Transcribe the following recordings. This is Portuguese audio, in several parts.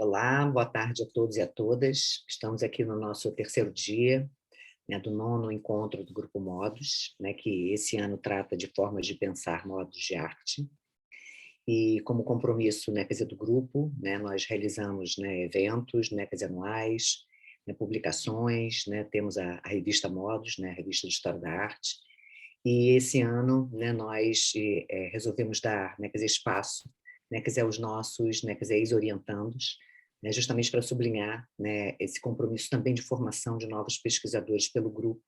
Olá, boa tarde a todos e a todas. Estamos aqui no nosso terceiro dia, né, do 9º encontro do Grupo Modos, né, que esse ano trata de formas de pensar modos de arte. E como compromisso, né, quer dizer, do grupo, né, nós realizamos, né, eventos, né, quer dizer, anuais, né, publicações, né, temos a revista Modos, né, a revista de História da Arte. E esse ano, né, nós resolvemos dar, né, quer dizer, espaço, né, quer dizer, aos nossos, né, quer dizer, ex-orientandos, né, justamente para sublinhar, né, esse compromisso também de formação de novos pesquisadores pelo grupo,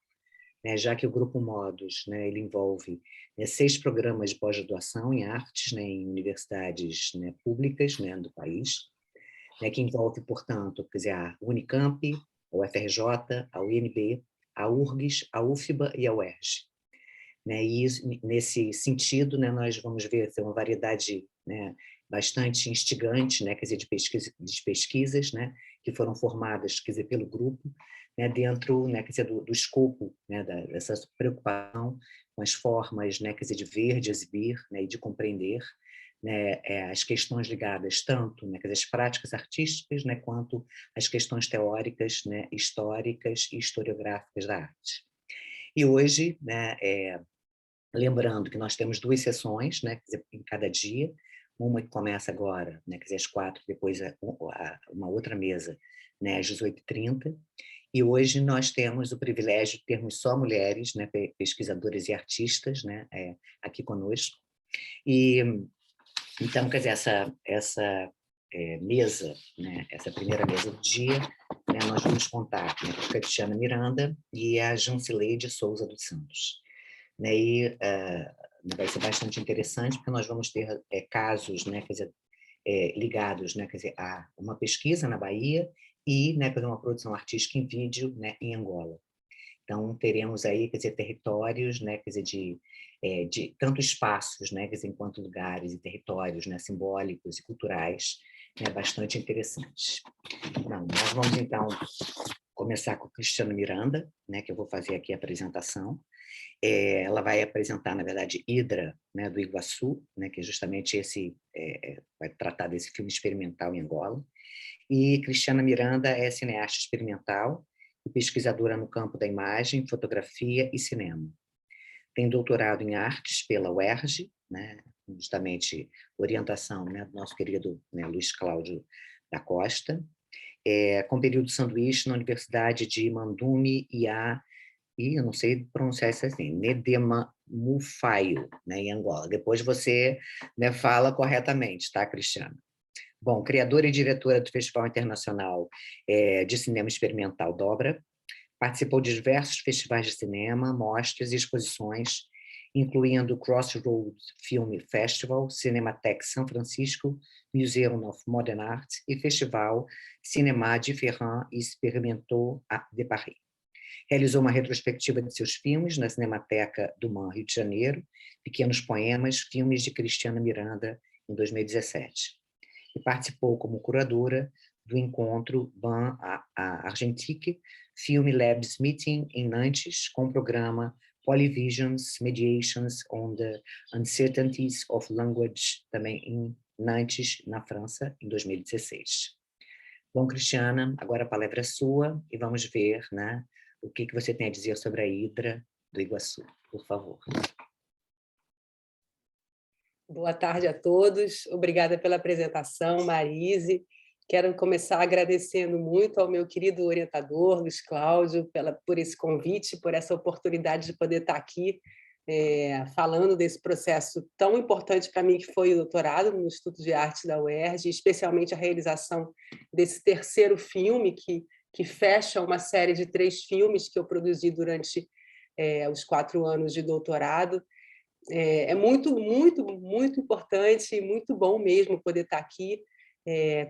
né, já que o Grupo Modos, né, ele envolve, né, 6 programas de pós-graduação em artes, né, em universidades, né, públicas, né, do país, né, que envolve, portanto, quer dizer, a Unicamp, a UFRJ, a UNB, a URGS, a UFBA e a UERJ. Né, e isso, nesse sentido, né, nós vamos ver uma variedade, né, bastante instigante, né, quer dizer, de pesquisas, né, que foram formadas, quer dizer, pelo grupo, né, dentro, né, quer dizer, do escopo, né, dessa preocupação com as formas, né, quer dizer, de ver, de exibir, né, e de compreender, né, as questões ligadas tanto, né, quer dizer, às práticas artísticas, né, quanto às questões teóricas, né, históricas e historiográficas da arte. E hoje, né, lembrando que nós temos 2 sessões, né, quer dizer, em cada dia, uma que começa agora, né, quer dizer, às 4, depois uma outra mesa, né, às 18h30, e hoje nós temos o privilégio de termos só mulheres, né, pesquisadoras e artistas, né, aqui conosco. E, então, quer dizer, essa mesa, né, essa primeira mesa do dia, né, nós vamos contar, né, com a Cristiana Miranda e a Jancileide Souza dos Santos. Né, e vai ser bastante interessante, porque nós vamos ter casos, né, quer dizer, ligados, né, quer dizer, a uma pesquisa na Bahia e, né, para uma produção artística em vídeo, né, em Angola. Então, teremos aí, quer dizer, territórios, né, quer dizer, de tanto espaços, né, quer dizer, enquanto lugares e territórios, né, simbólicos e culturais, né, bastante interessantes. Não, nós vamos, então, começar com a Cristiana Miranda, né, que eu vou fazer aqui a apresentação. Ela vai apresentar, na verdade, Hidra, né, do Iguaçu, né, que é justamente vai tratar desse filme experimental em Angola. E Cristiana Miranda é cineasta experimental e pesquisadora no campo da imagem, fotografia e cinema. Tem doutorado em artes pela UERJ, né, justamente orientação, né, do nosso querido, né, Luiz Cláudio da Costa, com período sanduíche na Universidade de Mandume e eu não sei pronunciar isso assim, Nedemufaio, né, em Angola. Depois você, né, fala corretamente, tá, Cristiana? Bom, criadora e diretora do Festival Internacional de Cinema Experimental Dobra, participou de diversos festivais de cinema, mostras e exposições, incluindo o Crossroads Film Festival, Cinematheque São Francisco, Museum of Modern Art e Festival Cinéma Différent e Experimentaux de Paris. Realizou uma retrospectiva de seus filmes na Cinemateca do MAN, Rio de Janeiro, Pequenos Poemas, filmes de Cristiana Miranda, em 2017. E participou como curadora do encontro BAN Argentique Film Labs Meeting em Nantes, com o programa Polyvisions Mediations on the Uncertainties of Language, também em Nantes, na França, em 2016. Bom, Cristiana, agora a palavra é sua e vamos ver, né, o que você tem a dizer sobre a Hidra do Iguaçu, por favor. Boa tarde a todos. Obrigada pela apresentação, Marise. Quero começar agradecendo muito ao meu querido orientador, Luiz Cláudio, por esse convite, por essa oportunidade de poder estar aqui falando desse processo tão importante para mim, que foi o doutorado no Instituto de Arte da UERJ, especialmente a realização desse terceiro filme, que fecha uma série de 3 filmes que eu produzi durante os 4 anos de doutorado. É muito, muito, muito importante e muito bom mesmo poder estar aqui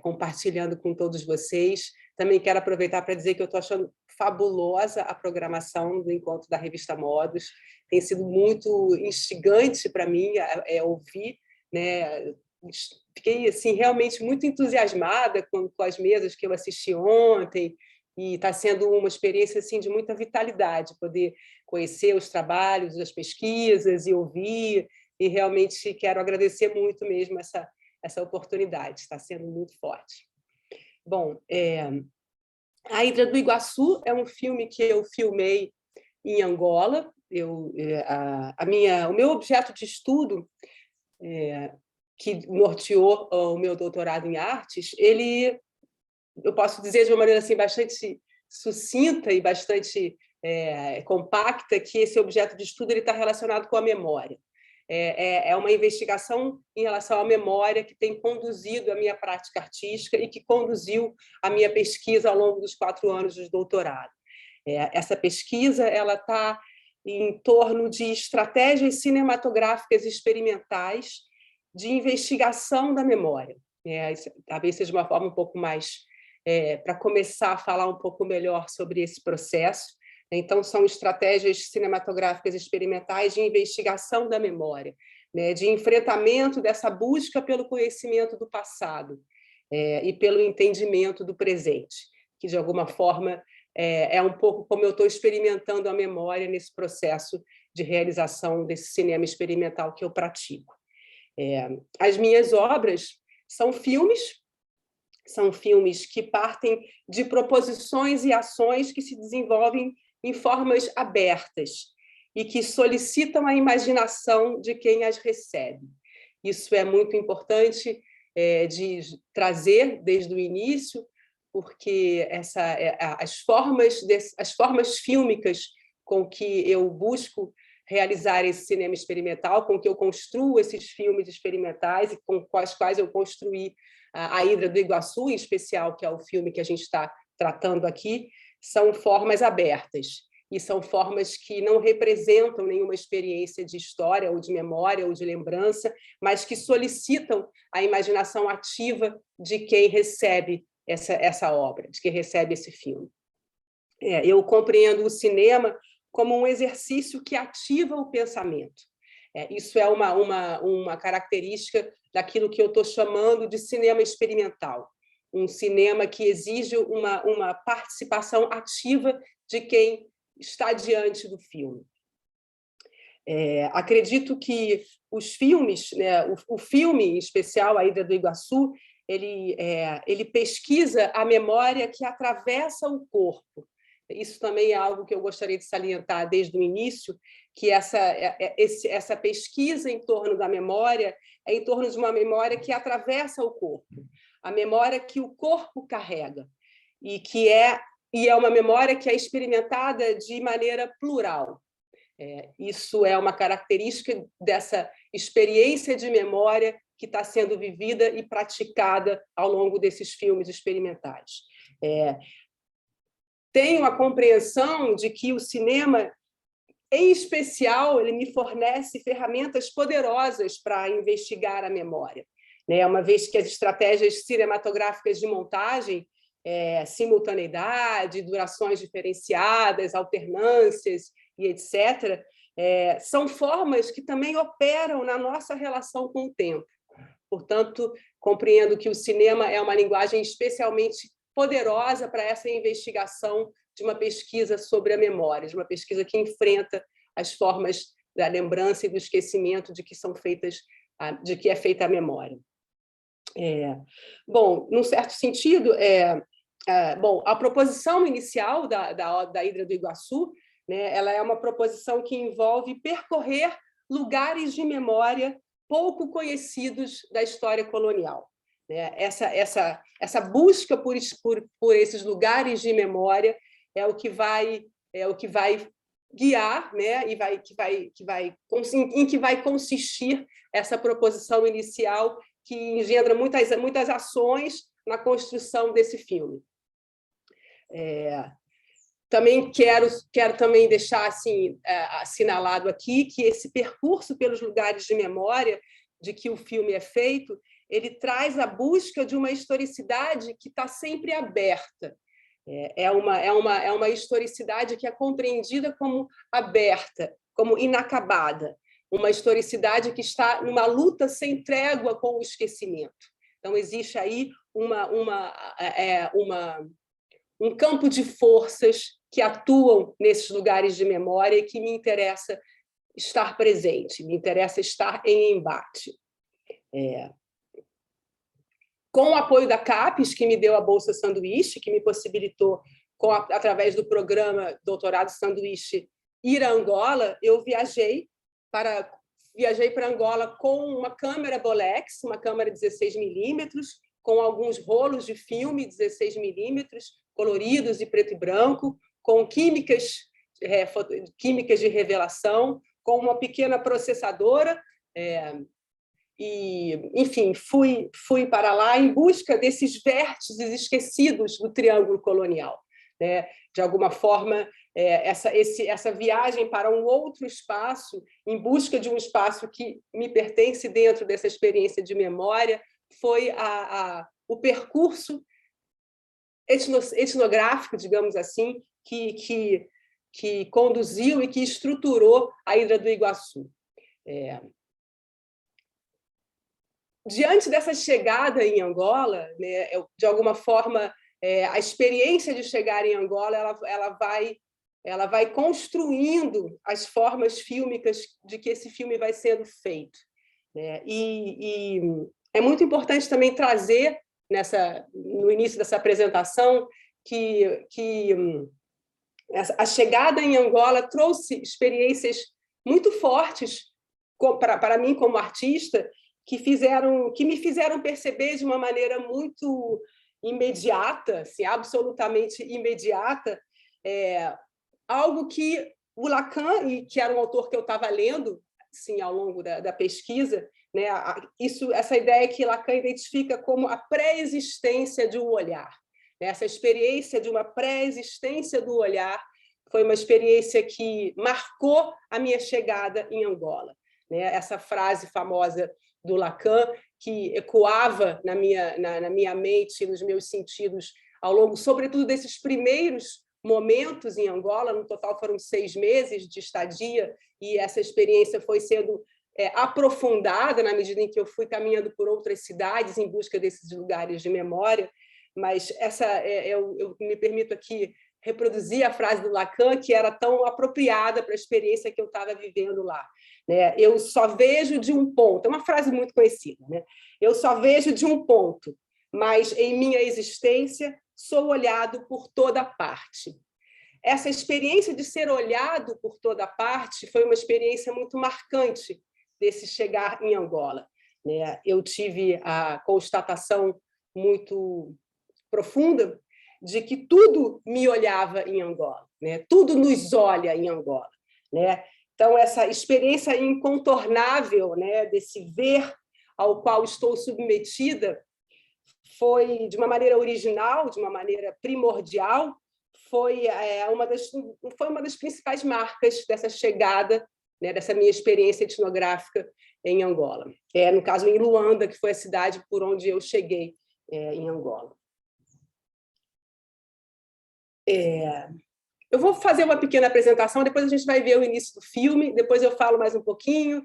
compartilhando com todos vocês. Também quero aproveitar para dizer que eu estou achando fabulosa a programação do Encontro da Revista Modos. Tem sido muito instigante para mim ouvir, né? Fiquei assim, realmente muito entusiasmada com as mesas que eu assisti ontem, e está sendo uma experiência assim, de muita vitalidade, poder conhecer os trabalhos, as pesquisas e ouvir, e realmente quero agradecer muito mesmo essa oportunidade, está sendo muito forte. Bom, A Hidra do Iguaçu é um filme que eu filmei em Angola. O meu objeto de estudo, que norteou o meu doutorado em artes, eu posso dizer de uma maneira assim, bastante sucinta e bastante compacta, que esse objeto de estudo está relacionado com a memória. É uma investigação em relação à memória que tem conduzido a minha prática artística e que conduziu a minha pesquisa ao longo dos 4 anos de doutorado. Essa pesquisa está em torno de estratégias cinematográficas experimentais de investigação da memória. Talvez seja uma forma um pouco mais para começar a falar um pouco melhor sobre esse processo. Então, são estratégias cinematográficas experimentais de investigação da memória, de enfrentamento dessa busca pelo conhecimento do passado e pelo entendimento do presente, que, de alguma forma, é um pouco como eu estou experimentando a memória nesse processo de realização desse cinema experimental que eu pratico. As minhas obras são filmes que partem de proposições e ações que se desenvolvem em formas abertas e que solicitam a imaginação de quem as recebe. Isso é muito importante de trazer desde o início, porque as formas fílmicas com que eu busco realizar esse cinema experimental, com que eu construo esses filmes experimentais e com os quais eu construí A Hidra do Iguaçu, em especial, que é o filme que a gente está tratando aqui, são formas abertas e são formas que não representam nenhuma experiência de história ou de memória ou de lembrança, mas que solicitam a imaginação ativa de quem recebe essa obra, de quem recebe esse filme. Eu compreendo o cinema como um exercício que ativa o pensamento. Isso é uma característica daquilo que eu estou chamando de cinema experimental, um cinema que exige uma participação ativa de quem está diante do filme. Acredito que os filmes, o filme em especial, A Hidra do Iguaçu, ele pesquisa a memória que atravessa o corpo. Isso também é algo que eu gostaria de salientar desde o início, que essa pesquisa em torno da memória é em torno de uma memória que atravessa o corpo, a memória que o corpo carrega, e é uma memória que é experimentada de maneira plural. Isso é uma característica dessa experiência de memória que está sendo vivida e praticada ao longo desses filmes experimentais. Tenho a compreensão de que o cinema, em especial, ele me fornece ferramentas poderosas para investigar a memória, uma vez que as estratégias cinematográficas de montagem, simultaneidade, durações diferenciadas, alternâncias e etc., são formas que também operam na nossa relação com o tempo. Portanto, compreendo que o cinema é uma linguagem especialmente poderosa para essa investigação de uma pesquisa sobre a memória, de uma pesquisa que enfrenta as formas da lembrança e do esquecimento de que é feita a memória. Bom, num certo sentido, a proposição inicial da Hidra do Iguaçu, ela é uma proposição que envolve percorrer lugares de memória pouco conhecidos da história colonial. Essa busca por esses lugares de memória é o que vai guiar, em que vai consistir essa proposição inicial que engendra muitas ações na construção desse filme. Também quero também deixar assim assinalado aqui que esse percurso pelos lugares de memória de que o filme é feito, ele traz a busca de uma historicidade que está sempre aberta. É uma historicidade que é compreendida como aberta, como inacabada, uma historicidade que está numa luta sem trégua com o esquecimento. Então, existe aí um campo de forças que atuam nesses lugares de memória e que me interessa estar presente, me interessa estar em embate. com o apoio da CAPES, que me deu a Bolsa Sanduíche, que me possibilitou, através do programa Doutorado Sanduíche, ir a Angola. Eu viajei para Angola com uma câmera Bolex, uma câmera 16mm, com alguns rolos de filme 16mm, coloridos e preto e branco, com químicas de revelação, com uma pequena processadora, e, enfim, fui para lá em busca desses vértices esquecidos do triângulo colonial, né? De alguma forma, essa viagem para um outro espaço, em busca de um espaço que me pertence dentro dessa experiência de memória, foi o percurso etnográfico, digamos assim, que conduziu e que estruturou a Hidra do Iguaçu. Diante dessa chegada em Angola, né, de alguma forma, a experiência de chegar em Angola ela vai construindo as formas fílmicas de que esse filme vai sendo feito, né? E é muito importante também trazer, no início dessa apresentação, que a chegada em Angola trouxe experiências muito fortes para mim como artista, que me fizeram perceber de uma maneira muito imediata, assim, absolutamente imediata, algo que o Lacan, que era um autor que eu estava lendo, assim, ao longo da pesquisa, né, essa ideia que Lacan identifica como a pré-existência de um olhar. Essa experiência de uma pré-existência do olhar foi uma experiência que marcou a minha chegada em Angola, né? Essa frase famosa do Lacan, que ecoava na minha mente, nos meus sentidos, ao longo, sobretudo, desses primeiros momentos em Angola. No total foram 6 meses de estadia, e essa experiência foi sendo aprofundada na medida em que eu fui caminhando por outras cidades em busca desses lugares de memória. Mas eu me permito aqui reproduzir a frase do Lacan, que era tão apropriada para a experiência que eu estava vivendo lá, né? Eu só vejo de um ponto, é uma frase muito conhecida, né? Eu só vejo de um ponto, mas em minha existência sou olhado por toda parte. Essa experiência de ser olhado por toda parte foi uma experiência muito marcante desse chegar em Angola, né? Eu tive a constatação muito profunda de que tudo me olhava em Angola, né? Tudo nos olha em Angola, né? Então, essa experiência incontornável, né, desse ver ao qual estou submetida, foi de uma maneira original, de uma maneira primordial, foi uma das principais marcas dessa chegada, né, dessa minha experiência etnográfica em Angola. No caso, em Luanda, que foi a cidade por onde eu cheguei em Angola. Eu vou fazer uma pequena apresentação, depois a gente vai ver o início do filme, depois eu falo mais um pouquinho.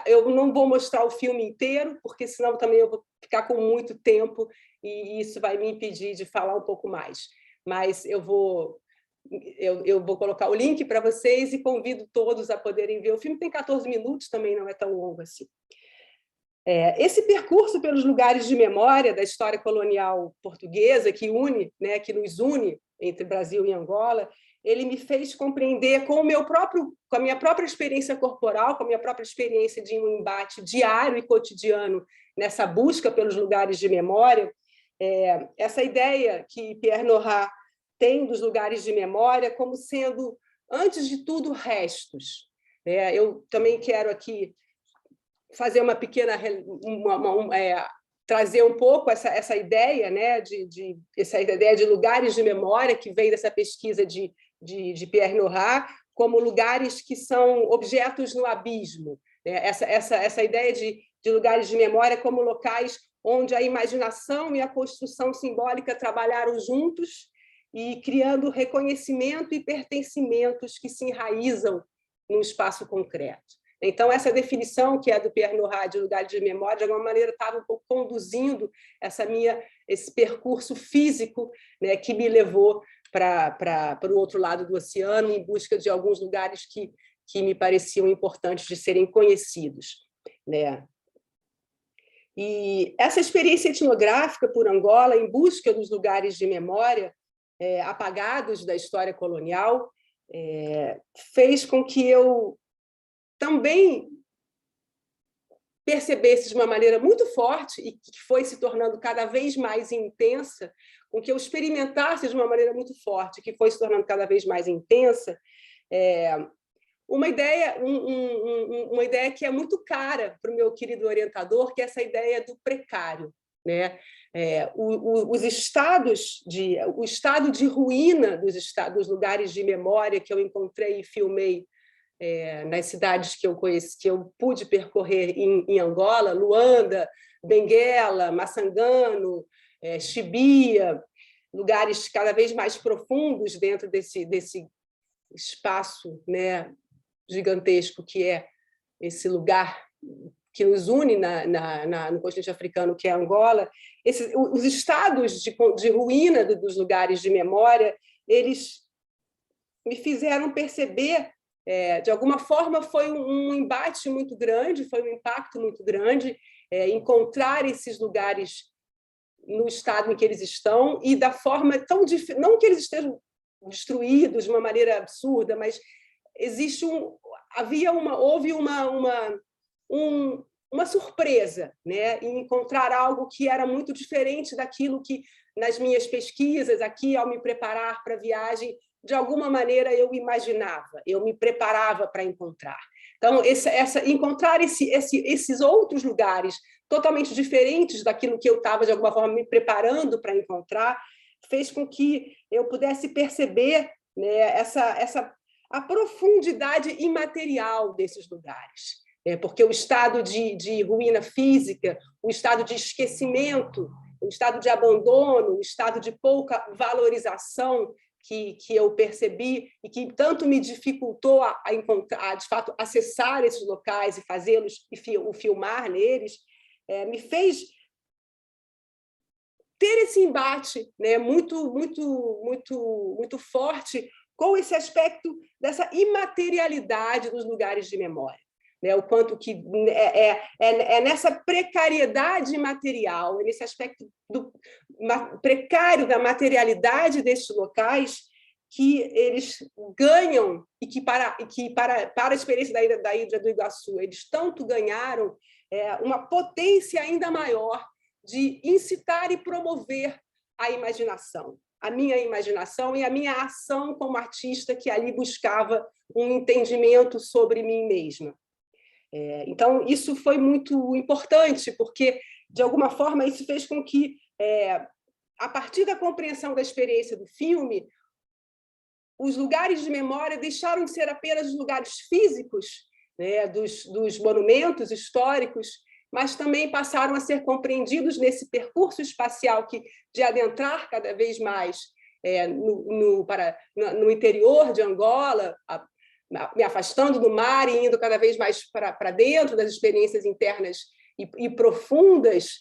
Eu não vou mostrar o filme inteiro, porque senão também eu vou ficar com muito tempo e isso vai me impedir de falar um pouco mais. Mas eu vou colocar o link para vocês e convido todos a poderem ver. O filme tem 14 minutos, também não é tão longo assim. Esse percurso pelos lugares de memória da história colonial portuguesa, que nos une entre Brasil e Angola, ele me fez compreender com a minha própria experiência corporal, com a minha própria experiência de um embate diário e cotidiano nessa busca pelos lugares de memória, essa ideia que Pierre Nora tem dos lugares de memória como sendo, antes de tudo, restos. Eu também quero aqui fazer uma pequena trazer um pouco essa ideia, né, essa ideia de lugares de memória que vem dessa pesquisa de Pierre Nora, como lugares que são objetos no abismo, né? Essa ideia de lugares de memória como locais onde a imaginação e a construção simbólica trabalharam juntos e criando reconhecimento e pertencimentos que se enraizam no espaço concreto. Então, essa definição, que é do Pierre Nora, de lugar de memória, de alguma maneira estava um pouco conduzindo esse percurso físico, né, que me levou para o outro lado do oceano, em busca de alguns lugares que me pareciam importantes de serem conhecidos, né? E essa experiência etnográfica por Angola, em busca dos lugares de memória apagados da história colonial, fez com que eu também percebesse de uma maneira muito forte e que foi se tornando cada vez mais intensa, com que eu experimentasse de uma maneira muito forte, que foi se tornando cada vez mais intensa, uma ideia que é muito cara para o meu querido orientador, que é essa ideia do precário, né? O estado de ruína dos lugares de memória que eu encontrei e filmei nas cidades que eu conheci, que eu pude percorrer em Angola, Luanda, Benguela, Massangano, Chibia, lugares cada vez mais profundos dentro desse espaço, né, gigantesco que é esse lugar que nos une no continente africano, que é Angola. Os estados de ruína dos lugares de memória, eles me fizeram perceber, de alguma forma, foi um embate muito grande, foi um impacto muito grande, encontrar esses lugares no estado em que eles estão e da forma tão diferente, não que eles estejam destruídos de uma maneira absurda, mas houve uma surpresa, né, em encontrar algo que era muito diferente daquilo que, nas minhas pesquisas aqui, ao me preparar para a viagem, de alguma maneira eu imaginava, eu me preparava para encontrar. Então, encontrar esses outros lugares totalmente diferentes daquilo que eu estava, de alguma forma, me preparando para encontrar, fez com que eu pudesse perceber, né, a profundidade imaterial desses lugares. Porque o estado de ruína física, o estado de esquecimento, o estado de abandono, o estado de pouca valorização que eu percebi e que tanto me dificultou a de fato, acessar esses locais e fazê-los, e filmar neles, me fez ter esse embate, né, muito forte com esse aspecto dessa imaterialidade dos lugares de memória, né, o quanto que nessa precariedade material, nesse aspecto precário da materialidade desses locais que eles ganham e que para a experiência da Ilha do Iguaçu eles tanto ganharam uma potência ainda maior de incitar e promover a imaginação, a minha imaginação e a minha ação como artista que ali buscava um entendimento sobre mim mesma. Então, isso foi muito importante, porque, de alguma forma, isso fez com que, a partir da compreensão da experiência do filme, os lugares de memória deixaram de ser apenas os lugares físicos, né, dos monumentos históricos, mas também passaram a ser compreendidos nesse percurso espacial de adentrar cada vez mais no interior de Angola, me afastando do mar e indo cada vez mais para dentro das experiências internas e profundas,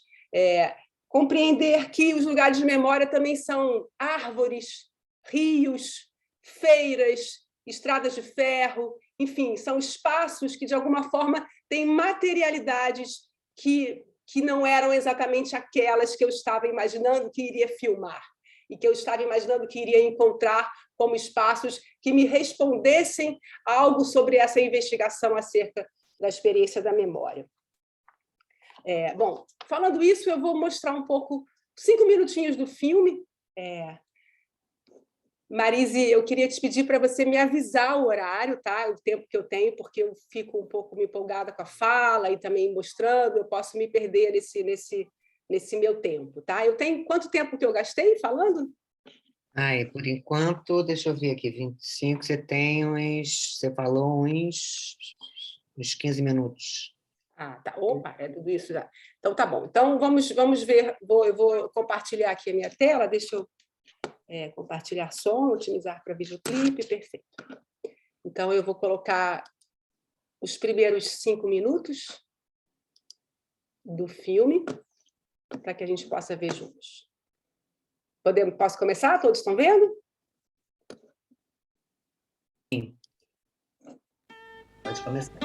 compreender que os lugares de memória também são árvores, rios, feiras, estradas de ferro, enfim, são espaços que, de alguma forma, têm materialidades que não eram exatamente aquelas que eu estava imaginando que iria filmar e que eu estava imaginando que iria encontrar como espaços que me respondessem algo sobre essa investigação acerca da experiência da memória. Bom, falando isso, eu vou mostrar um pouco, 5 minutinhos do filme. Marise, eu queria te pedir para você me avisar o horário, tá? O tempo que eu tenho, porque eu fico um pouco me empolgada com a fala e também mostrando, eu posso me perder nesse meu tempo, tá? Eu tenho quanto tempo que eu gastei falando? Por enquanto, deixa eu ver aqui, 25, você falou uns 15 minutos. Tá. Opa, é tudo isso já. Então, tá bom. Então, vamos ver. Eu vou compartilhar aqui a minha tela. Deixa eu compartilhar som, otimizar para videoclipe, perfeito. Então, eu vou colocar os primeiros 5 minutos do filme para que a gente possa ver juntos. Posso começar? Todos estão vendo? Sim. Pode começar.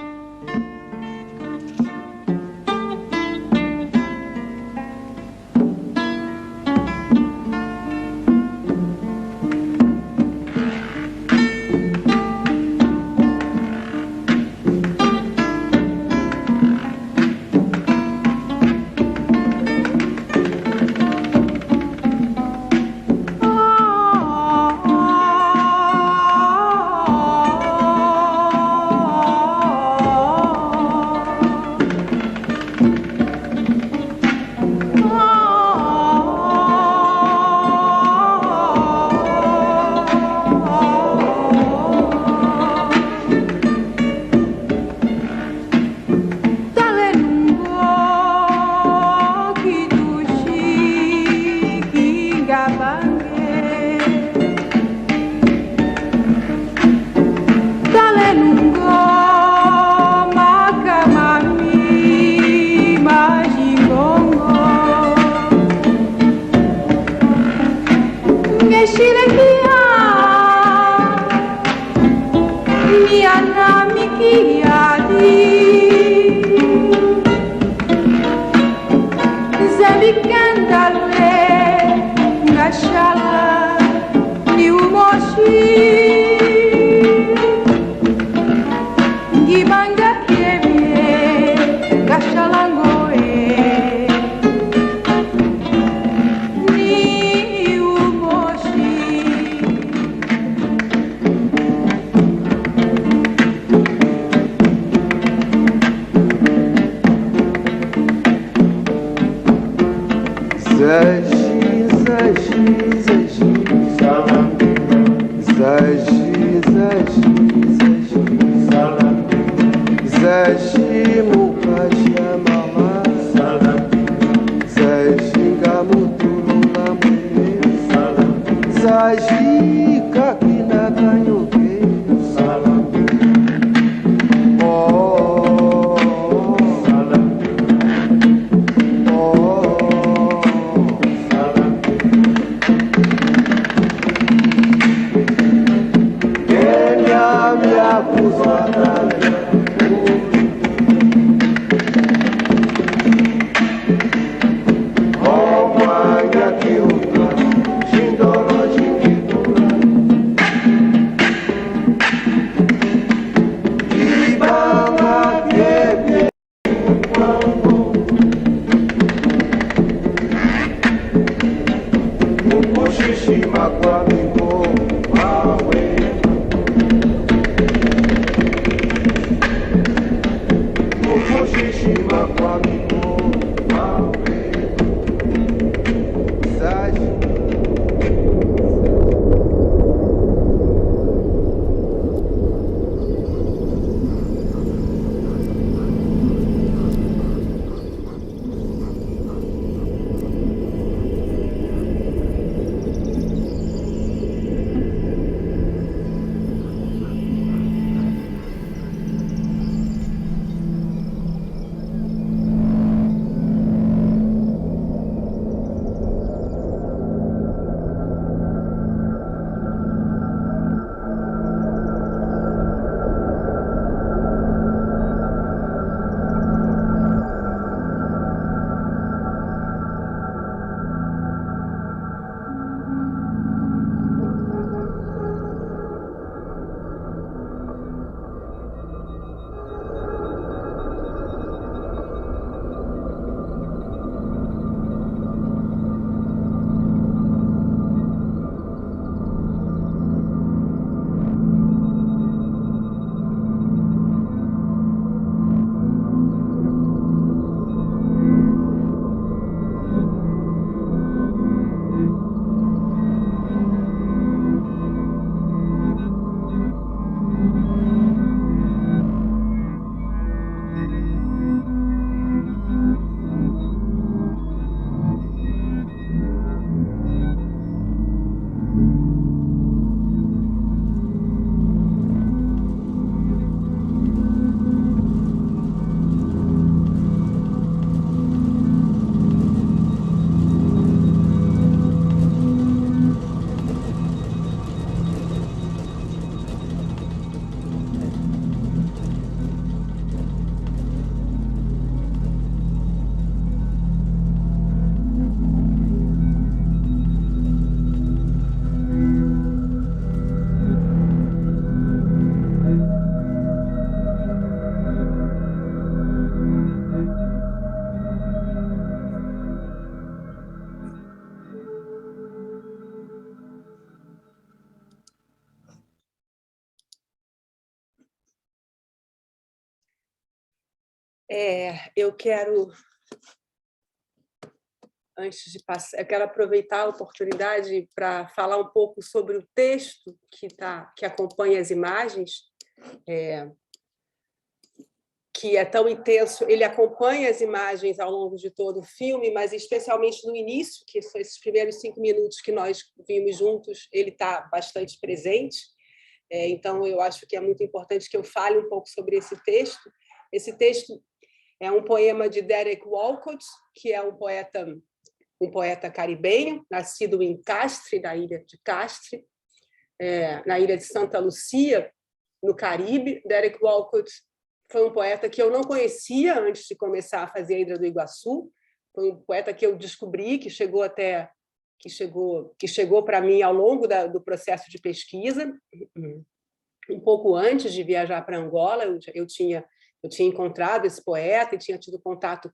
Eu quero, antes de passar, eu quero aproveitar a oportunidade para falar um pouco sobre o texto que acompanha as imagens, que é tão intenso, ele acompanha as imagens ao longo de todo o filme, mas especialmente no início, que são esses primeiros 5 minutos que nós vimos juntos, ele está bastante presente. Então, eu acho que é muito importante que eu fale um pouco sobre esse texto. Esse texto é um poema de Derek Walcott, que é um poeta caribenho, nascido em Castre, na ilha de Castre, na ilha de Santa Lucia, no Caribe. Derek Walcott foi um poeta que eu não conhecia antes de começar a fazer a Hidra do Iguaçu. Foi um poeta que eu descobri, que chegou para mim ao longo do processo de pesquisa, um pouco antes de viajar para Angola. Eu tinha encontrado esse poeta e tinha tido contato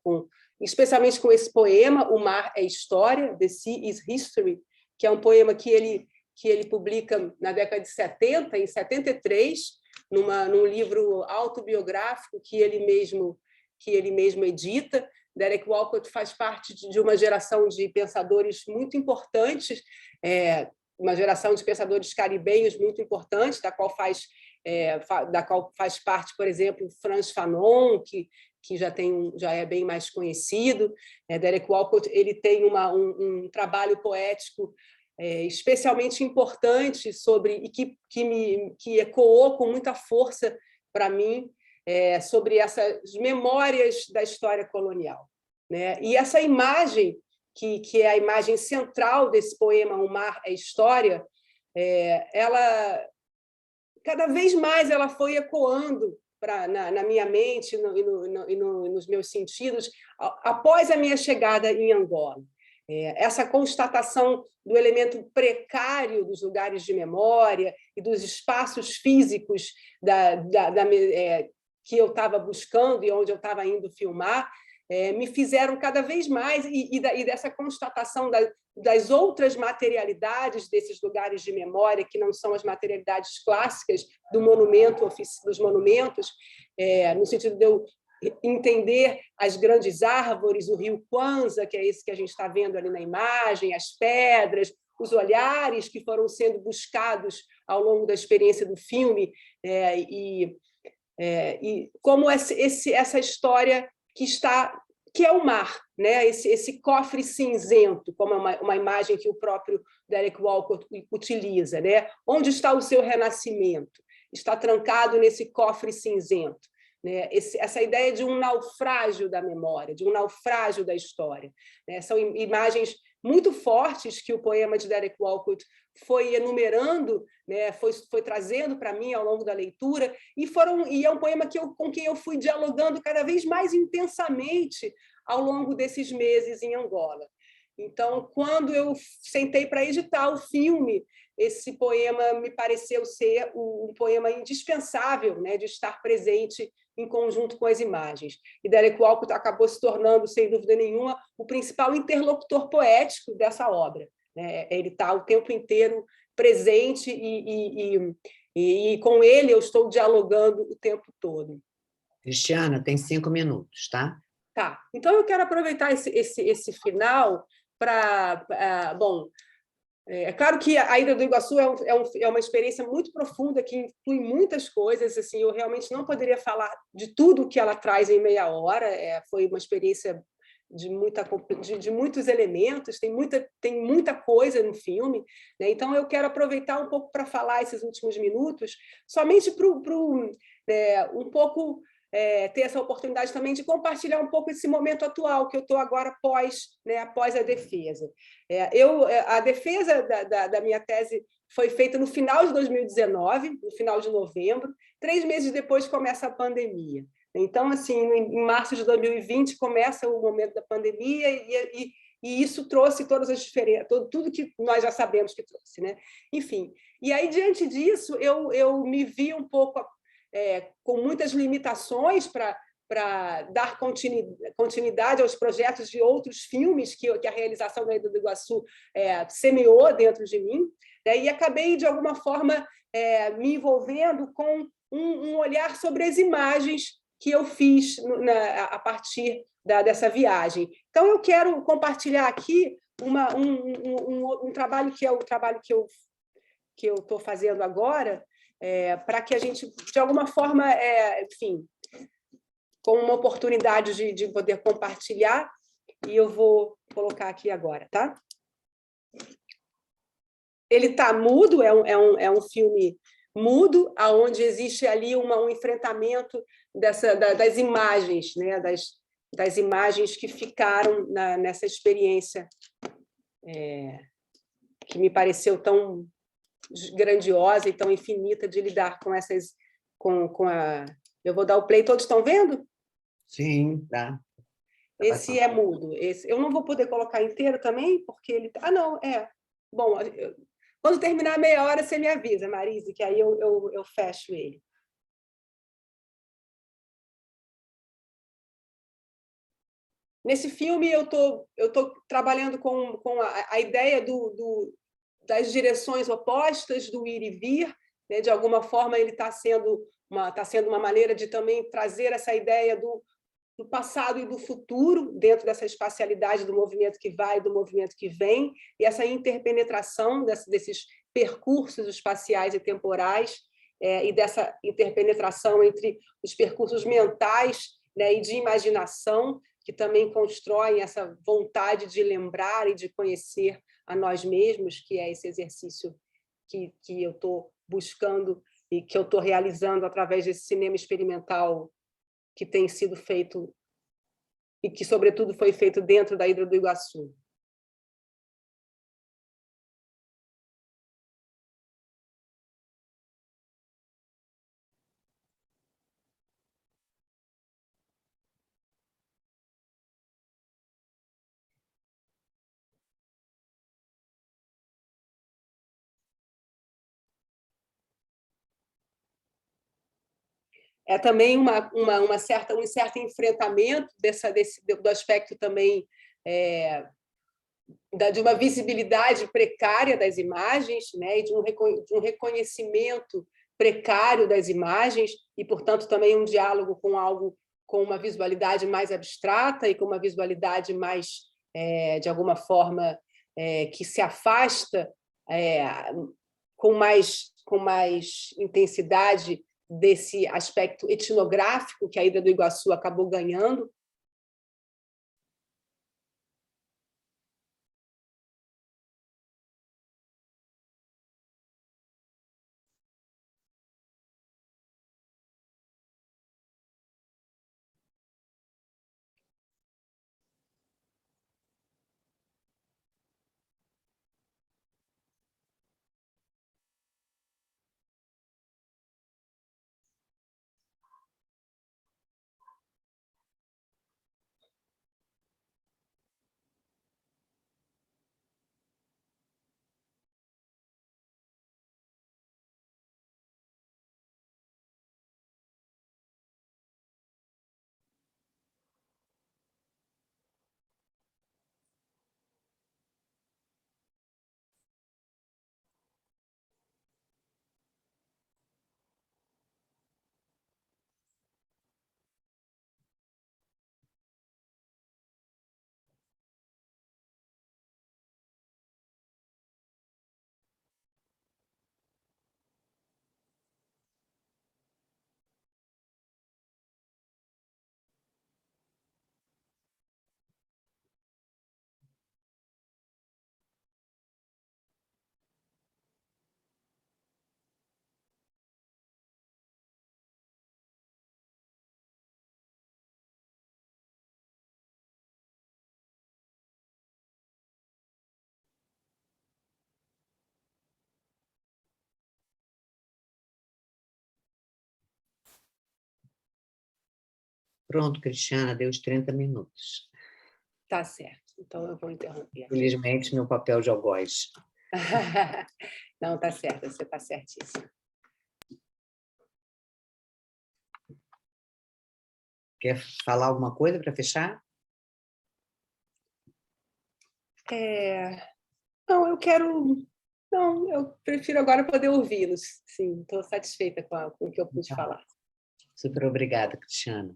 especialmente com esse poema, O Mar é História, The Sea is History, que é um poema que ele publica na década de 70, em 73, num livro autobiográfico que ele mesmo edita. Derek Walcott faz parte de uma geração de pensadores muito importantes, uma geração de pensadores caribenhos muito importantes, da qual faz parte, por exemplo, Frantz Fanon, que já é bem mais conhecido. Derek Walcott ele tem um trabalho poético especialmente importante e que ecoou com muita força para mim sobre essas memórias da história colonial, né? E essa imagem, que é a imagem central desse poema, O Mar é História, ela, cada vez mais ela foi ecoando na minha mente e nos meus sentidos após a minha chegada em Angola. Essa constatação do elemento precário dos lugares de memória e dos espaços físicos que eu estava buscando e onde eu estava indo filmar, me fizeram cada vez mais, e dessa constatação das outras materialidades desses lugares de memória, que não são as materialidades clássicas dos monumentos, no sentido de eu entender as grandes árvores, o rio Kwanza, que é esse que a gente está vendo ali na imagem, as pedras, os olhares que foram sendo buscados ao longo da experiência do filme, e como essa história que é o mar, né? Esse cofre cinzento, como é uma imagem que o próprio Derek Walcott utiliza, né? Onde está o seu renascimento? Está trancado nesse cofre cinzento. Né? Essa ideia de um naufrágio da memória, de um naufrágio da história, né? São imagens muito fortes que o poema de Derek Walcott foi enumerando, né? foi trazendo para mim ao longo da leitura, e é um poema com quem eu fui dialogando cada vez mais intensamente ao longo desses meses em Angola. Então, quando eu sentei para editar o filme, esse poema me pareceu ser um poema indispensável, né, de estar presente em conjunto com as imagens. E Derek Walcott acabou se tornando, sem dúvida nenhuma, o principal interlocutor poético dessa obra, né? Ele está o tempo inteiro presente e com ele eu estou dialogando o tempo todo. Cristiana, tem 5 minutos, tá? Tá. Então, eu quero aproveitar esse final para... Bom, é claro que a Hidra do Iguaçu é uma experiência muito profunda, que inclui muitas coisas. Assim, eu realmente não poderia falar de tudo que ela traz em meia hora. Foi uma experiência de muitos elementos, tem muita coisa no filme, né? Então, eu quero aproveitar um pouco para falar esses últimos minutos, somente para um pouco... ter essa oportunidade também de compartilhar um pouco esse momento atual que eu estou agora após a defesa. A defesa da minha tese foi feita no final de 2019, no final de novembro. 3 meses depois começa a pandemia. Então, assim, em março de 2020 começa o momento da pandemia e isso trouxe todas as diferenças, tudo que nós já sabemos que trouxe, né? Enfim, e aí, diante disso, eu me vi um pouco com muitas limitações para dar continuidade aos projetos de outros filmes que a realização da Hidra do Iguaçu semeou dentro de mim, né? E acabei, de alguma forma, me envolvendo com um olhar sobre as imagens que eu fiz a partir dessa viagem. Então, eu quero compartilhar aqui um trabalho que é o trabalho que eu estou fazendo agora, para que a gente, de alguma forma, enfim, como uma oportunidade de poder compartilhar, e eu vou colocar aqui agora, tá? Ele está mudo, é um filme mudo, onde existe ali um enfrentamento das imagens, né? das imagens que ficaram nessa experiência que me pareceu tão grandiosa e tão infinita de lidar com essas... Eu vou dar o play, todos estão vendo? Sim, dá. Esse é mudo. Eu não vou poder colocar inteiro também, porque ele... Ah, não, é. Bom, quando terminar a meia hora, você me avisa, Marise, que aí eu fecho ele. Nesse filme, eu tô trabalhando com a ideia das direções opostas, do ir e vir, né? De alguma forma, ele está sendo uma maneira de também trazer essa ideia do passado e do futuro dentro dessa espacialidade do movimento que vai e do movimento que vem, e essa interpenetração desses percursos espaciais e temporais, e dessa interpenetração entre os percursos mentais, né, e de imaginação, que também constroem essa vontade de lembrar e de conhecer a nós mesmos, que é esse exercício que eu estou buscando e que eu estou realizando através desse cinema experimental que tem sido feito e que, sobretudo, foi feito dentro da Hidra do Iguaçu. É também um certo enfrentamento do aspecto também de uma visibilidade precária das imagens, né, e de um reconhecimento precário das imagens, e, portanto, também um diálogo com algo com uma visualidade mais abstrata e com uma visualidade mais, de alguma forma, que se afasta com mais intensidade desse aspecto etnográfico que a Hidra do Iguaçu acabou ganhando. Pronto, Cristiana, deu os 30 minutos. Tá certo, então eu vou interromper aqui. Felizmente, meu papel de algoz. Não, tá certo, você está certíssimo. Quer falar alguma coisa para fechar? Não, eu quero... Não, eu prefiro agora poder ouvi-los. Sim, estou satisfeita com o que eu pude falar. Super obrigada, Cristiana.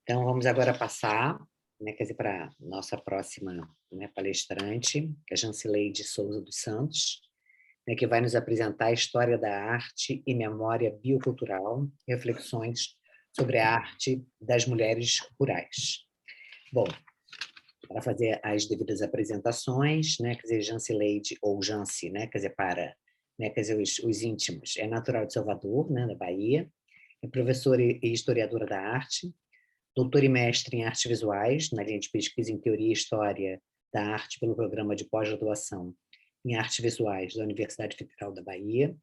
Então, vamos agora passar, né, quer dizer, para a nossa próxima, né, palestrante, que é a Jancileide Souza dos Santos, né, que vai nos apresentar a história da arte e memória biocultural, reflexões sobre a arte das mulheres rurais. Bom, para fazer as devidas apresentações, né, quer dizer, Jancileide, ou Janci, né, quer dizer, quer dizer, os íntimos, é natural de Salvador, né, da Bahia, é professora e historiadora da arte, doutora e mestre em artes visuais, na linha de pesquisa em Teoria e História da Arte pelo Programa de Pós-Graduação em Artes Visuais da Universidade Federal da Bahia,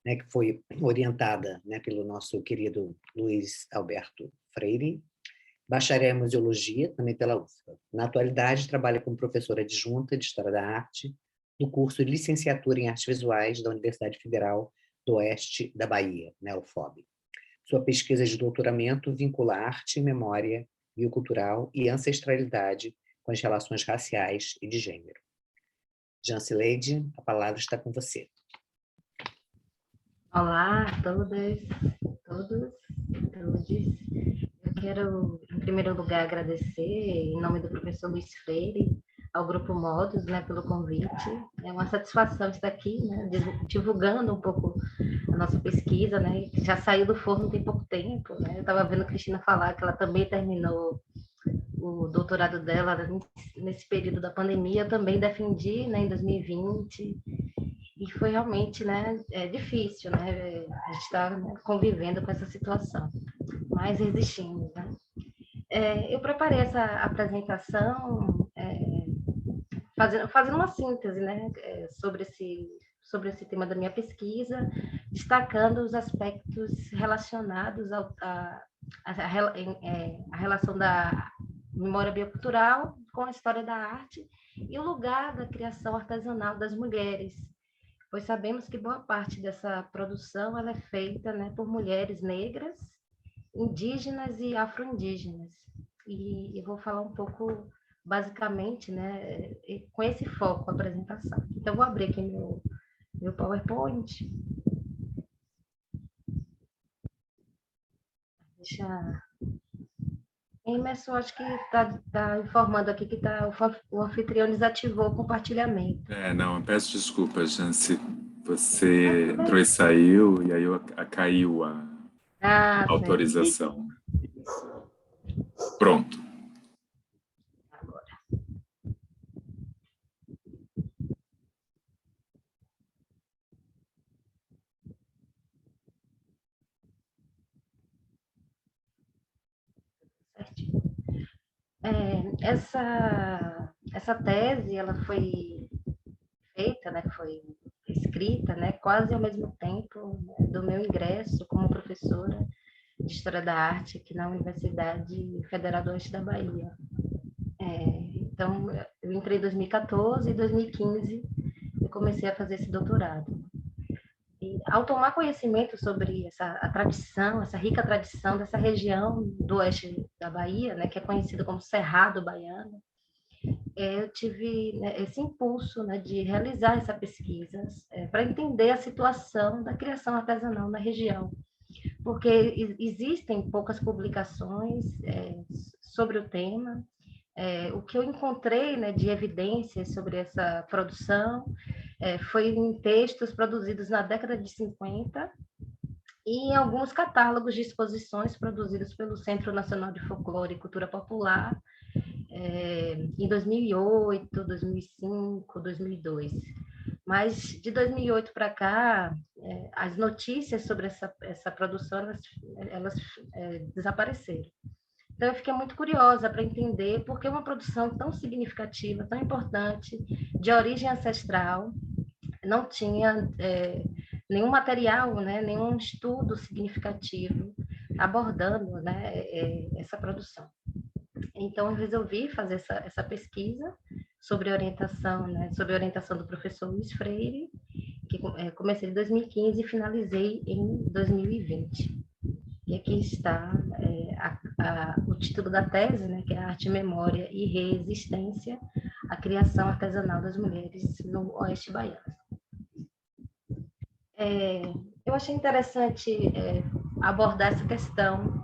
né, que foi orientada, né, pelo nosso querido Luiz Alberto Freire, bacharel em Museologia, também pela UFBA. Na atualidade, trabalha como professora adjunta de História da Arte do curso de Licenciatura em Artes Visuais da Universidade Federal do Oeste da Bahia, né, UFOB. Sua pesquisa de doutoramento vincula arte, memória, biocultural e ancestralidade com as relações raciais e de gênero. Jancileide, a palavra está com você. Olá a todas, todos, todos. Eu quero, em primeiro lugar, agradecer, em nome do professor Luiz Freire, ao Grupo Modus, né, pelo convite. É uma satisfação estar aqui, né, divulgando um pouco a nossa pesquisa, né, que já saiu do forno tem pouco tempo, né. Eu estava vendo a Cristina falar que ela também terminou o doutorado dela nesse período da pandemia. Eu também defendi, né, em 2020, e foi realmente, né, difícil, né, a gente está, né, convivendo com essa situação, mas resistimos, né. Eu preparei essa apresentação fazendo uma síntese, né, sobre esse tema da minha pesquisa, destacando os aspectos relacionados à relação da memória biocultural com a história da arte e o lugar da criação artesanal das mulheres, pois sabemos que boa parte dessa produção ela é feita, né, por mulheres negras, indígenas e afro-indígenas. E eu vou falar um pouco, basicamente, né, com esse foco, a apresentação. Então, vou abrir aqui meu PowerPoint. Deixa... Emerson, acho que está informando aqui que o anfitrião desativou o compartilhamento. Não, peço desculpas, Janci. Você entrou e saiu, e aí caiu a autorização. Pronto. Agora. Certinho. Essa tese, ela foi feita, né, foi escrita, né, quase ao mesmo tempo, né, do meu ingresso como professora de História da Arte aqui na Universidade Federal do Oeste da Bahia. Então, eu entrei em 2014 e 2015 eu comecei a fazer esse doutorado. E, ao tomar conhecimento sobre a tradição, essa rica tradição dessa região do oeste da Bahia, né, que é conhecida como Cerrado Baiano, eu tive, né, esse impulso, né, de realizar essa pesquisa para entender a situação da criação artesanal na região, porque existem poucas publicações sobre o tema. O que eu encontrei, né, de evidências sobre essa produção foi em textos produzidos na década de 50 e em alguns catálogos de exposições produzidos pelo Centro Nacional de Folclore e Cultura Popular em 2008, 2005, 2002. Mas de 2008 para cá, as notícias sobre essa produção, elas desapareceram. Então, eu fiquei muito curiosa para entender por que uma produção tão significativa, tão importante, de origem ancestral, não tinha nenhum material, né, nenhum estudo significativo abordando, né, essa produção. Então, eu resolvi fazer essa pesquisa sobre orientação, né, sob a orientação do professor Luiz Freire, que comecei em 2015 e finalizei em 2020. E aqui está o título da tese, né, que é Arte, Memória e Resistência, a criação artesanal das mulheres no Oeste Baiano. Eu achei interessante abordar essa questão,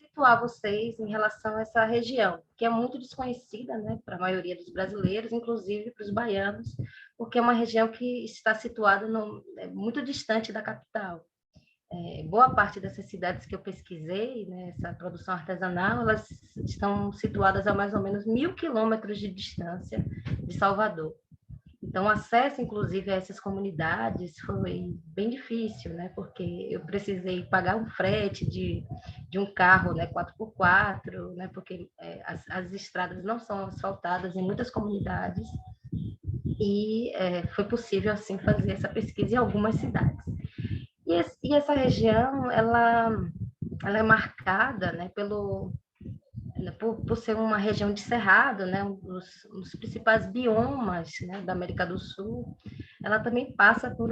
situar vocês em relação a essa região, que é muito desconhecida, né, para a maioria dos brasileiros, inclusive para os baianos, porque é uma região que está situada muito distante da capital. boa parte dessas cidades que eu pesquisei, né, essa produção artesanal, elas estão situadas a mais ou menos 1.000 quilômetros de distância de Salvador. Então, o acesso, inclusive, a essas comunidades foi bem difícil, né, porque eu precisei pagar um frete de um carro, né, 4x4, né, porque as estradas não são asfaltadas em muitas comunidades, e foi possível, assim, fazer essa pesquisa em algumas cidades. E essa região, ela é marcada, né, por ser uma região de cerrado, né, um dos principais biomas, né, da América do Sul. Ela também passa por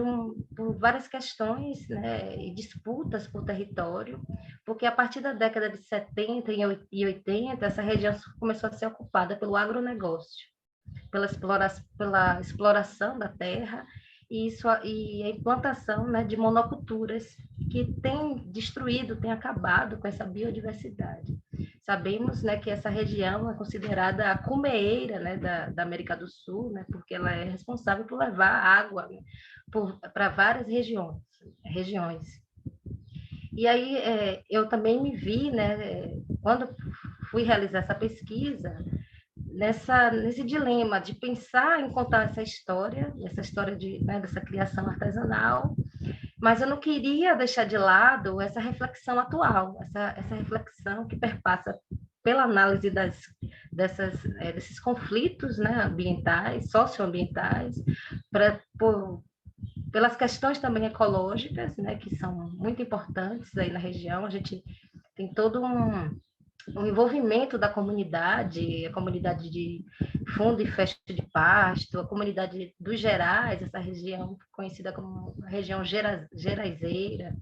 várias questões, né, e disputas por território, porque a partir da década de 70 e 80, essa região começou a ser ocupada pelo agronegócio, pela exploração da terra, e a implantação, né, de monoculturas que tem acabado com essa biodiversidade. Sabemos, né, que essa região é considerada a cumeeira, né, da América do Sul, né, porque ela é responsável por levar água, né, para várias regiões. E aí eu também me vi, né, quando fui realizar essa pesquisa, nesse dilema de pensar em contar essa história dessa criação artesanal, mas eu não queria deixar de lado essa reflexão atual, essa reflexão que perpassa pela análise desses conflitos, né, ambientais, socioambientais, pelas questões também ecológicas, né, que são muito importantes aí na região. A gente tem todo um envolvimento da comunidade, a comunidade de Fundo e Festa de Pasto, a comunidade dos Gerais, essa região conhecida como região geraizeira,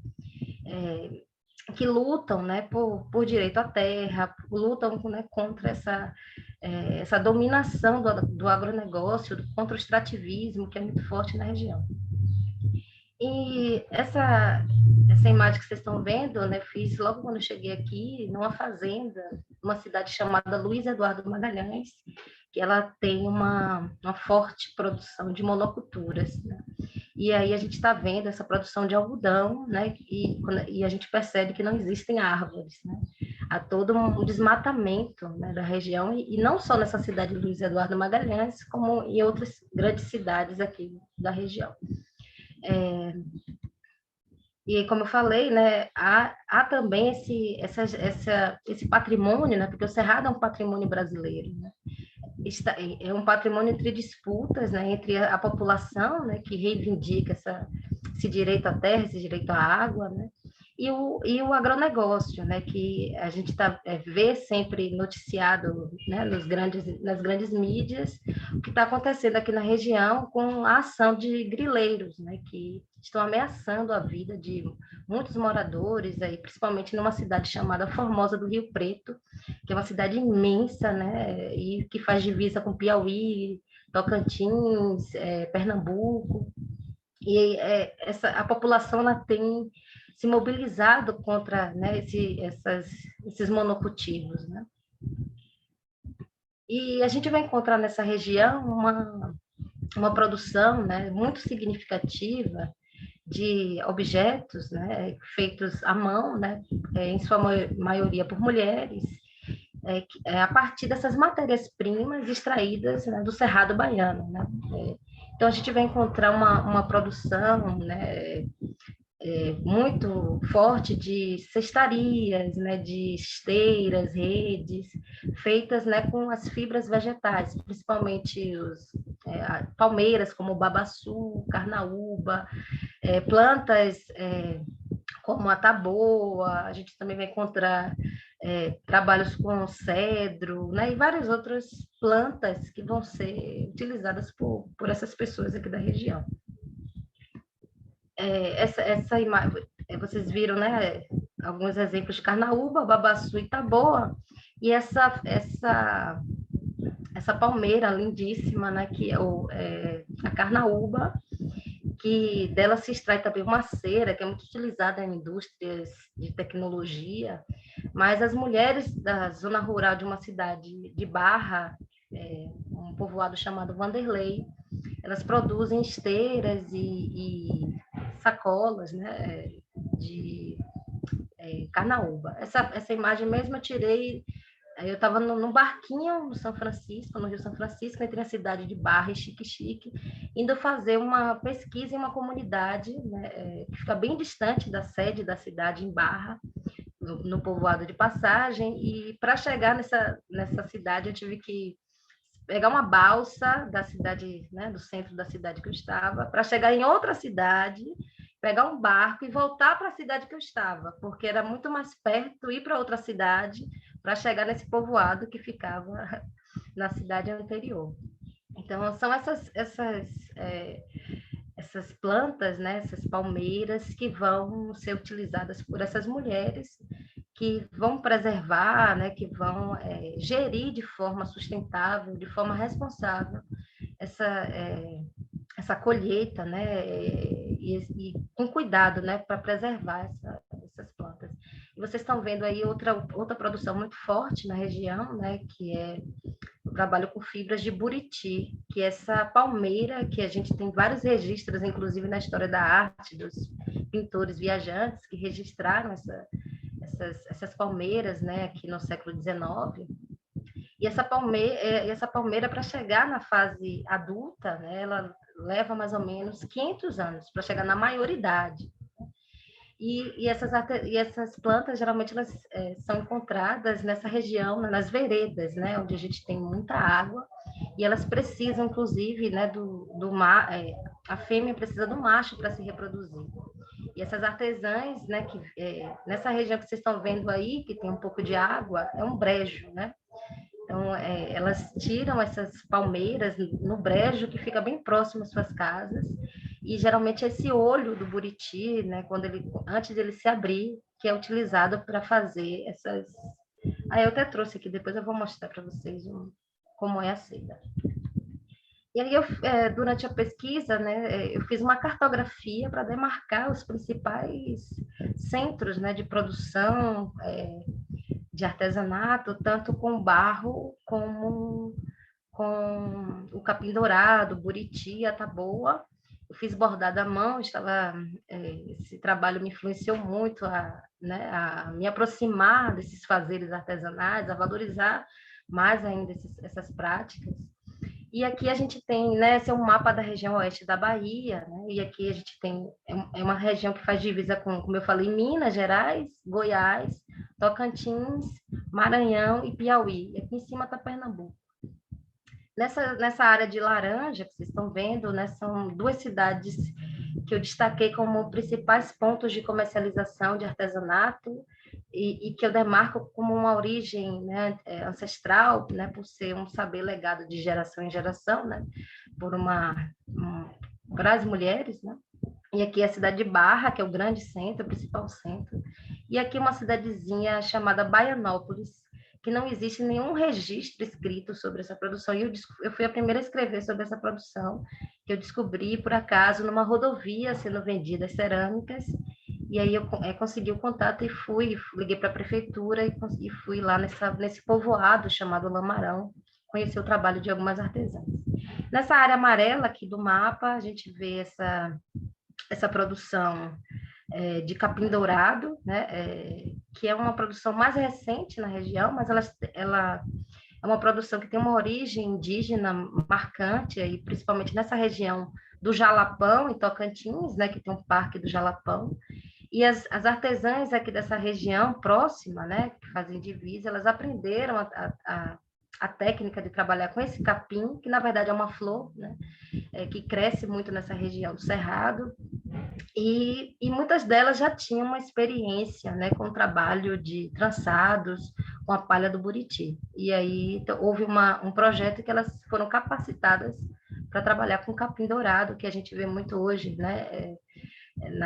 que lutam, né, por direito à terra, lutam, né, contra essa dominação do agronegócio, contra o extrativismo, que é muito forte na região. E essa imagem que vocês estão vendo, né, fiz logo quando eu cheguei aqui, numa fazenda, uma cidade chamada Luiz Eduardo Magalhães, que ela tem uma forte produção de monoculturas, né? E aí a gente está vendo essa produção de algodão, né, e a gente percebe que não existem árvores, né? Há todo um desmatamento, né, da região, e não só nessa cidade de Luiz Eduardo Magalhães, como em outras grandes cidades aqui da região. E como eu falei, né, há também esse patrimônio, né, porque o Cerrado é um patrimônio brasileiro, né? É um patrimônio entre disputas, né, entre a população, né, que reivindica esse direito à terra, esse direito à água, né, e o agronegócio, né, que a gente vê sempre noticiado, né, nas grandes mídias, o que está acontecendo aqui na região com a ação de grileiros, né, que estão ameaçando a vida de muitos moradores, aí, principalmente numa cidade chamada Formosa do Rio Preto, que é uma cidade imensa, né, e que faz divisa com Piauí, Tocantins, Pernambuco, e a população ela tem se mobilizado contra, né, esses monocultivos, né? E a gente vai encontrar nessa região uma produção, né, muito significativa de objetos, né, feitos à mão, né, em sua maioria por mulheres, a partir dessas matérias-primas extraídas, né, do Cerrado Baiano, né? Então a gente vai encontrar uma produção, né, muito forte de cestarias, né, de esteiras, redes, feitas, né, com as fibras vegetais, principalmente palmeiras como o babaçu, carnaúba, plantas como a taboa. A gente também vai encontrar trabalhos com cedro, né, e várias outras plantas que vão ser utilizadas por essas pessoas aqui da região. Essa imagem, vocês viram, né, alguns exemplos de carnaúba, babaçu e taboa, e essa palmeira lindíssima, né, que é a carnaúba, que dela se extrai também uma cera, que é muito utilizada em indústrias de tecnologia, mas as mulheres da zona rural de uma cidade de Barra, um povoado chamado Vanderlei, elas produzem esteiras e sacolas, né, de Carnaúba. Essa imagem mesmo eu tirei, eu estava num barquinho no São Francisco, no Rio São Francisco, entre a cidade de Barra e Xique-Xique, indo fazer uma pesquisa em uma comunidade, né, que fica bem distante da sede da cidade, em Barra, no povoado de Passagem, e para chegar nessa cidade eu tive que pegar uma balsa da cidade, né, do centro da cidade que eu estava, para chegar em outra cidade, pegar um barco e voltar para a cidade que eu estava, porque era muito mais perto ir para outra cidade para chegar nesse povoado que ficava na cidade anterior. Então, são essas plantas, né, essas palmeiras que vão ser utilizadas por essas mulheres, que vão preservar, né, que vão gerir de forma sustentável, de forma responsável, essa colheita, né, e com cuidado, né, para preservar essas plantas. E vocês estão vendo aí outra produção muito forte na região, né, que é o trabalho com fibras de buriti, que é essa palmeira que a gente tem vários registros, inclusive na história da arte, dos pintores viajantes que registraram essas palmeiras, né, aqui no século XIX. E essa palmeira para chegar na fase adulta, né, ela leva mais ou menos 500 anos para chegar na maioridade. E essas plantas, geralmente, elas são encontradas nessa região, nas veredas, né, onde a gente tem muita água, e elas precisam, inclusive, né, a fêmea precisa do macho para se reproduzir. E essas artesãs, né, nessa região que vocês estão vendo aí, que tem um pouco de água, é um brejo, né? Então, elas tiram essas palmeiras no brejo, que fica bem próximo às suas casas, e geralmente esse olho do buriti, né, antes dele se abrir, que é utilizado para fazer essas... Aí eu até trouxe aqui, depois eu vou mostrar para vocês como é a seda. E aí, durante a pesquisa, né, eu fiz uma cartografia para demarcar os principais centros, né, de produção de artesanato, tanto com barro como com o capim dourado, buriti, a taboa. Eu fiz bordado à mão, esse trabalho me influenciou muito a me aproximar desses fazeres artesanais, a valorizar mais ainda essas práticas. E aqui a gente tem, né, esse é um mapa da região oeste da Bahia, né, e aqui a gente tem, uma região que faz divisa com, como eu falei, Minas Gerais, Goiás, Tocantins, Maranhão e Piauí. E aqui em cima está Pernambuco. Nessa área de laranja que vocês estão vendo, né, são 2 cidades que eu destaquei como principais pontos de comercialização de artesanato e que eu demarco como uma origem, né, ancestral, né, por ser um saber legado de geração em geração, né, por as mulheres, né. E aqui é a cidade de Barra, que é o grande centro, o principal centro, e aqui uma cidadezinha chamada Baianópolis, que não existe nenhum registro escrito sobre essa produção, e eu fui a primeira a escrever sobre essa produção, que eu descobri, por acaso, numa rodovia sendo vendidas cerâmicas, e aí eu consegui o contato e liguei para a prefeitura e fui lá nesse povoado chamado Lamarão, conhecer o trabalho de algumas artesãs. Nessa área amarela aqui do mapa, a gente vê essa produção de capim dourado, né, que é uma produção mais recente na região, mas ela é uma produção que tem uma origem indígena marcante, aí, principalmente nessa região do Jalapão, em Tocantins, né, que tem um parque do Jalapão, e as artesãs aqui dessa região próxima, né, que fazem divisa, elas aprenderam a técnica de trabalhar com esse capim, que na verdade é uma flor, né, que cresce muito nessa região do Cerrado, e muitas delas já tinham uma experiência, né, com o trabalho de trançados, com a palha do buriti. E aí então, houve um projeto que elas foram capacitadas para trabalhar com capim dourado, que a gente vê muito hoje, né,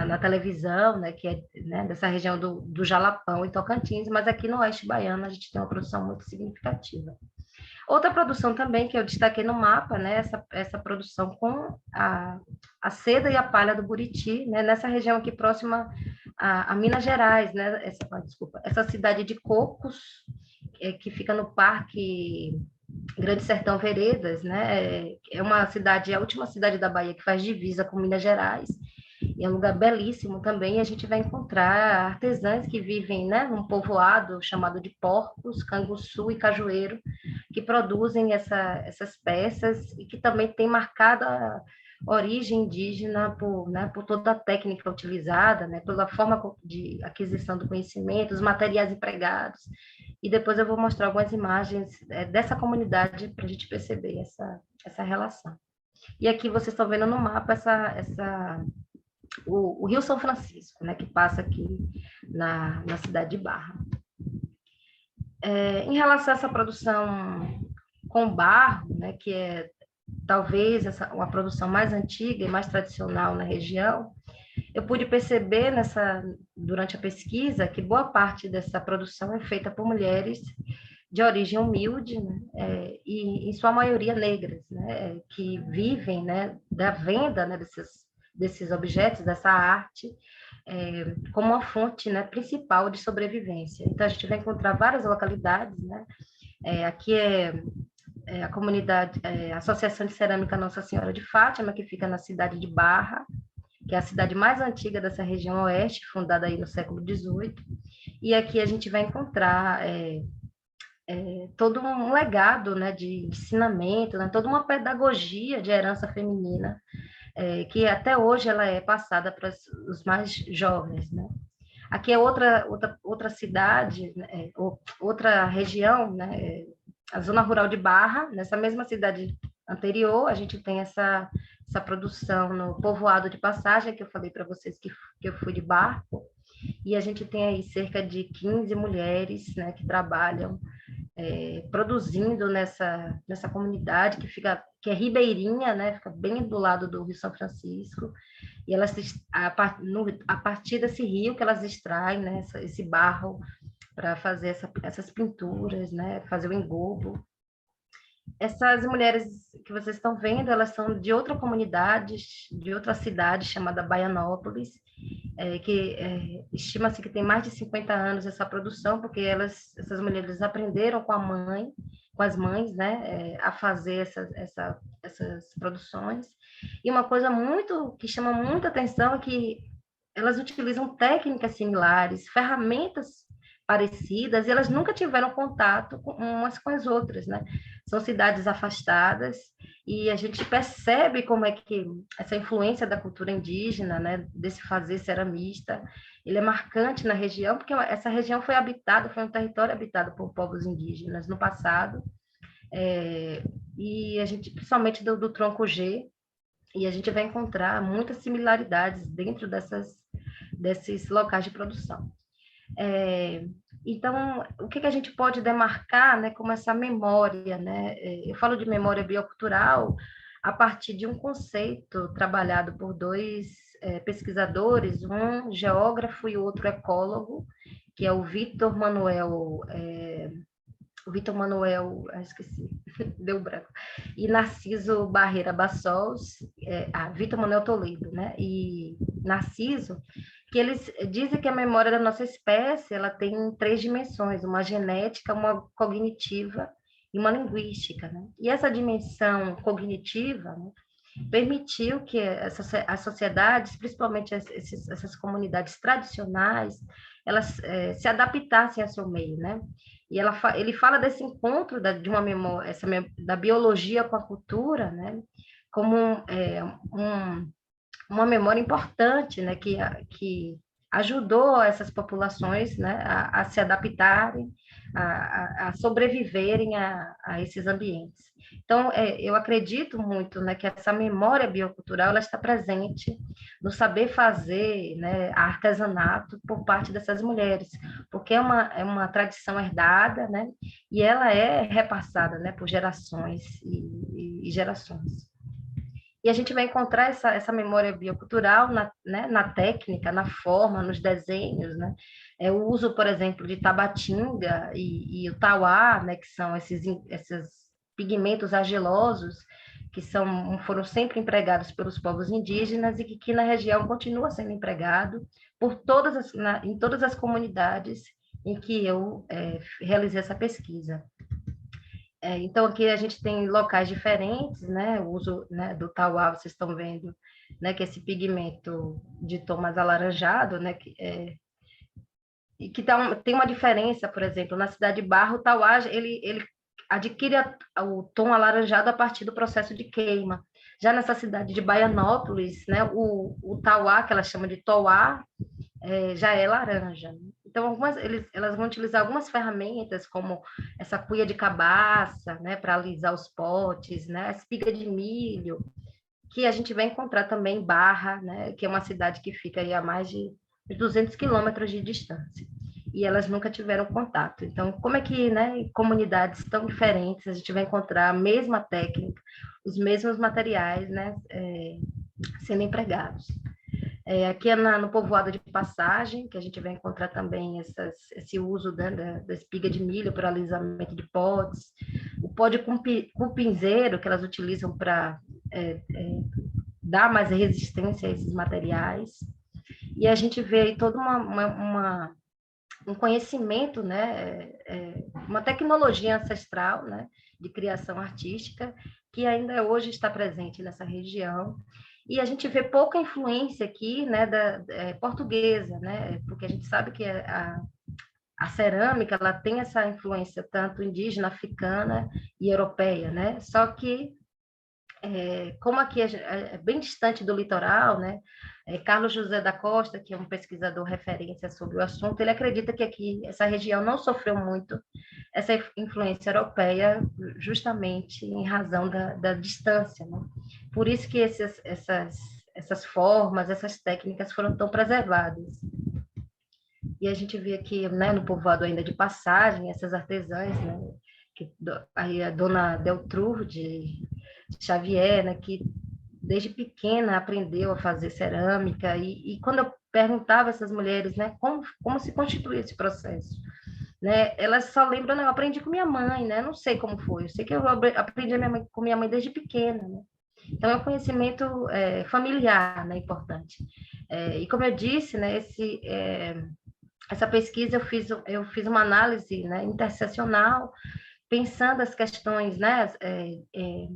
na televisão, né, que é, né, dessa região do Jalapão e Tocantins, mas aqui no Oeste Baiano a gente tem uma produção muito significativa. Outra produção também que eu destaquei no mapa, né, essa produção com a seda e a palha do buriti, né, nessa região aqui próxima a Minas Gerais, né, essa cidade de Cocos, que fica no Parque Grande Sertão Veredas, né, é uma cidade, a última cidade da Bahia que faz divisa com Minas Gerais, E é um lugar belíssimo também, e a gente vai encontrar artesãs que vivem, né, num povoado chamado de Porcos, Canguçu e Cajueiro, que produzem essas peças e que também tem marcada origem indígena por, né, por toda a técnica utilizada, né, pela forma de aquisição do conhecimento, os materiais empregados. E depois eu vou mostrar algumas imagens dessa comunidade para a gente perceber essa relação. E aqui vocês estão vendo no mapa o Rio São Francisco, né, que passa aqui na cidade de Barra. Em relação a essa produção com barro, né, que é talvez uma produção mais antiga e mais tradicional na região, eu pude perceber durante a pesquisa que boa parte dessa produção é feita por mulheres de origem humilde, né, e em sua maioria negras, né, que vivem, né, da venda, né, desses objetos, dessa arte, como uma fonte, né, principal de sobrevivência. Então, a gente vai encontrar várias localidades, né, aqui a comunidade, a Associação de Cerâmica Nossa Senhora de Fátima, que fica na cidade de Barra, que é a cidade mais antiga dessa região oeste, fundada aí no século XVIII, e aqui a gente vai encontrar todo um legado, né, de ensinamento, né, toda uma pedagogia de herança feminina, que até hoje ela é passada para os mais jovens, né? Aqui é outra cidade, né, outra região, né, a zona rural de Barra. Nessa mesma cidade anterior, a gente tem essa produção no povoado de Passagem, que eu falei para vocês que eu fui de barco, e a gente tem aí cerca de 15 mulheres, né, que trabalham produzindo nessa comunidade que é ribeirinha, né, fica bem do lado do Rio São Francisco, e elas a partir desse rio que elas extraem, né, esse barro para fazer essas pinturas, né, fazer o engobo. Essas mulheres que vocês estão vendo, elas são de outra comunidade, de outra cidade chamada Baianópolis, que estima-se que tem mais de 50 anos essa produção, porque essas mulheres aprenderam com as mães, né, a fazer essas produções. E uma coisa que chama muita atenção é que elas utilizam técnicas similares, ferramentas parecidas, e elas nunca tiveram contato umas com as outras, né? São cidades afastadas, e a gente percebe como é que essa influência da cultura indígena, né, desse fazer ceramista, ele é marcante na região, porque essa região foi um território habitado por povos indígenas no passado, e a gente, principalmente do tronco G, e a gente vai encontrar muitas similaridades dentro desses locais de produção. Então, o que a gente pode demarcar, né, como essa memória, né? Eu falo de memória biocultural a partir de um conceito trabalhado por dois pesquisadores, um geógrafo e outro ecólogo, que é o Vitor Manuel, esqueci, deu branco, e Narciso Barreira Bassols, Vitor Manuel Toledo, né? E Narciso, que eles dizem que a memória da nossa espécie ela tem 3 dimensões, uma genética, uma cognitiva e uma linguística, né? E essa dimensão cognitiva, né, permitiu que as sociedades, principalmente essas comunidades tradicionais, elas se adaptassem ao seu meio, né? E ele fala desse encontro de uma memória, da biologia com a cultura, né? Como uma memória importante, né? Que ajudou essas populações, né? A se adaptarem, a sobreviverem a esses ambientes. Então, eu acredito muito, né, que essa memória biocultural ela está presente no saber fazer, né, artesanato por parte dessas mulheres, porque é uma tradição herdada, né, e ela é repassada, né, por gerações e gerações. E a gente vai encontrar essa memória biocultural na técnica, na forma, nos desenhos, né? O uso, por exemplo, de tabatinga e o tauá, né, que são esses pigmentos argilosos que foram sempre empregados pelos povos indígenas e que aqui na região continua sendo empregado em todas as comunidades em que eu realizei essa pesquisa. Então, aqui a gente tem locais diferentes, né? O uso, né, do tauá, vocês estão vendo, né, que esse pigmento de tom mais alaranjado, né, e que tem uma diferença, por exemplo, na cidade de Barra, o tauá, ele adquire o tom alaranjado a partir do processo de queima. Já nessa cidade de Baianópolis, né, o tauá, que ela chama de toá, já é laranja. Então, elas vão utilizar algumas ferramentas, como essa cuia de cabaça, né, para alisar os potes, né, a espiga de milho, que a gente vai encontrar também em Barra, né, que é uma cidade que fica aí a mais de 200 quilômetros de distância. E elas nunca tiveram contato. Então, como é que, né, em comunidades tão diferentes, a gente vai encontrar a mesma técnica, os mesmos materiais, né, sendo empregados? Aqui é no povoado de Passagem, que a gente vai encontrar também esse uso, né, da espiga de milho para alisamento de potes, o pó de cupinzeiro, que elas utilizam para dar mais resistência a esses materiais. E a gente vê aí todo um conhecimento, né, uma tecnologia ancestral, né, de criação artística, que ainda hoje está presente nessa região. E a gente vê pouca influência aqui, né, portuguesa, né, porque a gente sabe que a cerâmica ela tem essa influência tanto indígena, africana e europeia, né? Só que como aqui é bem distante do litoral, né? Carlos José da Costa, que é um pesquisador referência sobre o assunto, ele acredita que aqui essa região não sofreu muito essa influência europeia, justamente em razão da distância, né? Por isso que essas formas, essas técnicas foram tão preservadas. E a gente vê aqui, né, no povoado ainda de Passagem, essas artesãs, né? Aí a dona Deltrude Xavier, né, que desde pequena aprendeu a fazer cerâmica, e quando eu perguntava a essas mulheres, né, como se constitui esse processo, né, elas só lembram, né, eu aprendi com minha mãe, né, não sei como foi, eu sei que eu aprendi com minha mãe desde pequena, né, então é um conhecimento familiar, né, importante. E como eu disse, né, essa pesquisa eu fiz uma análise, né, interseccional, pensando as questões, né,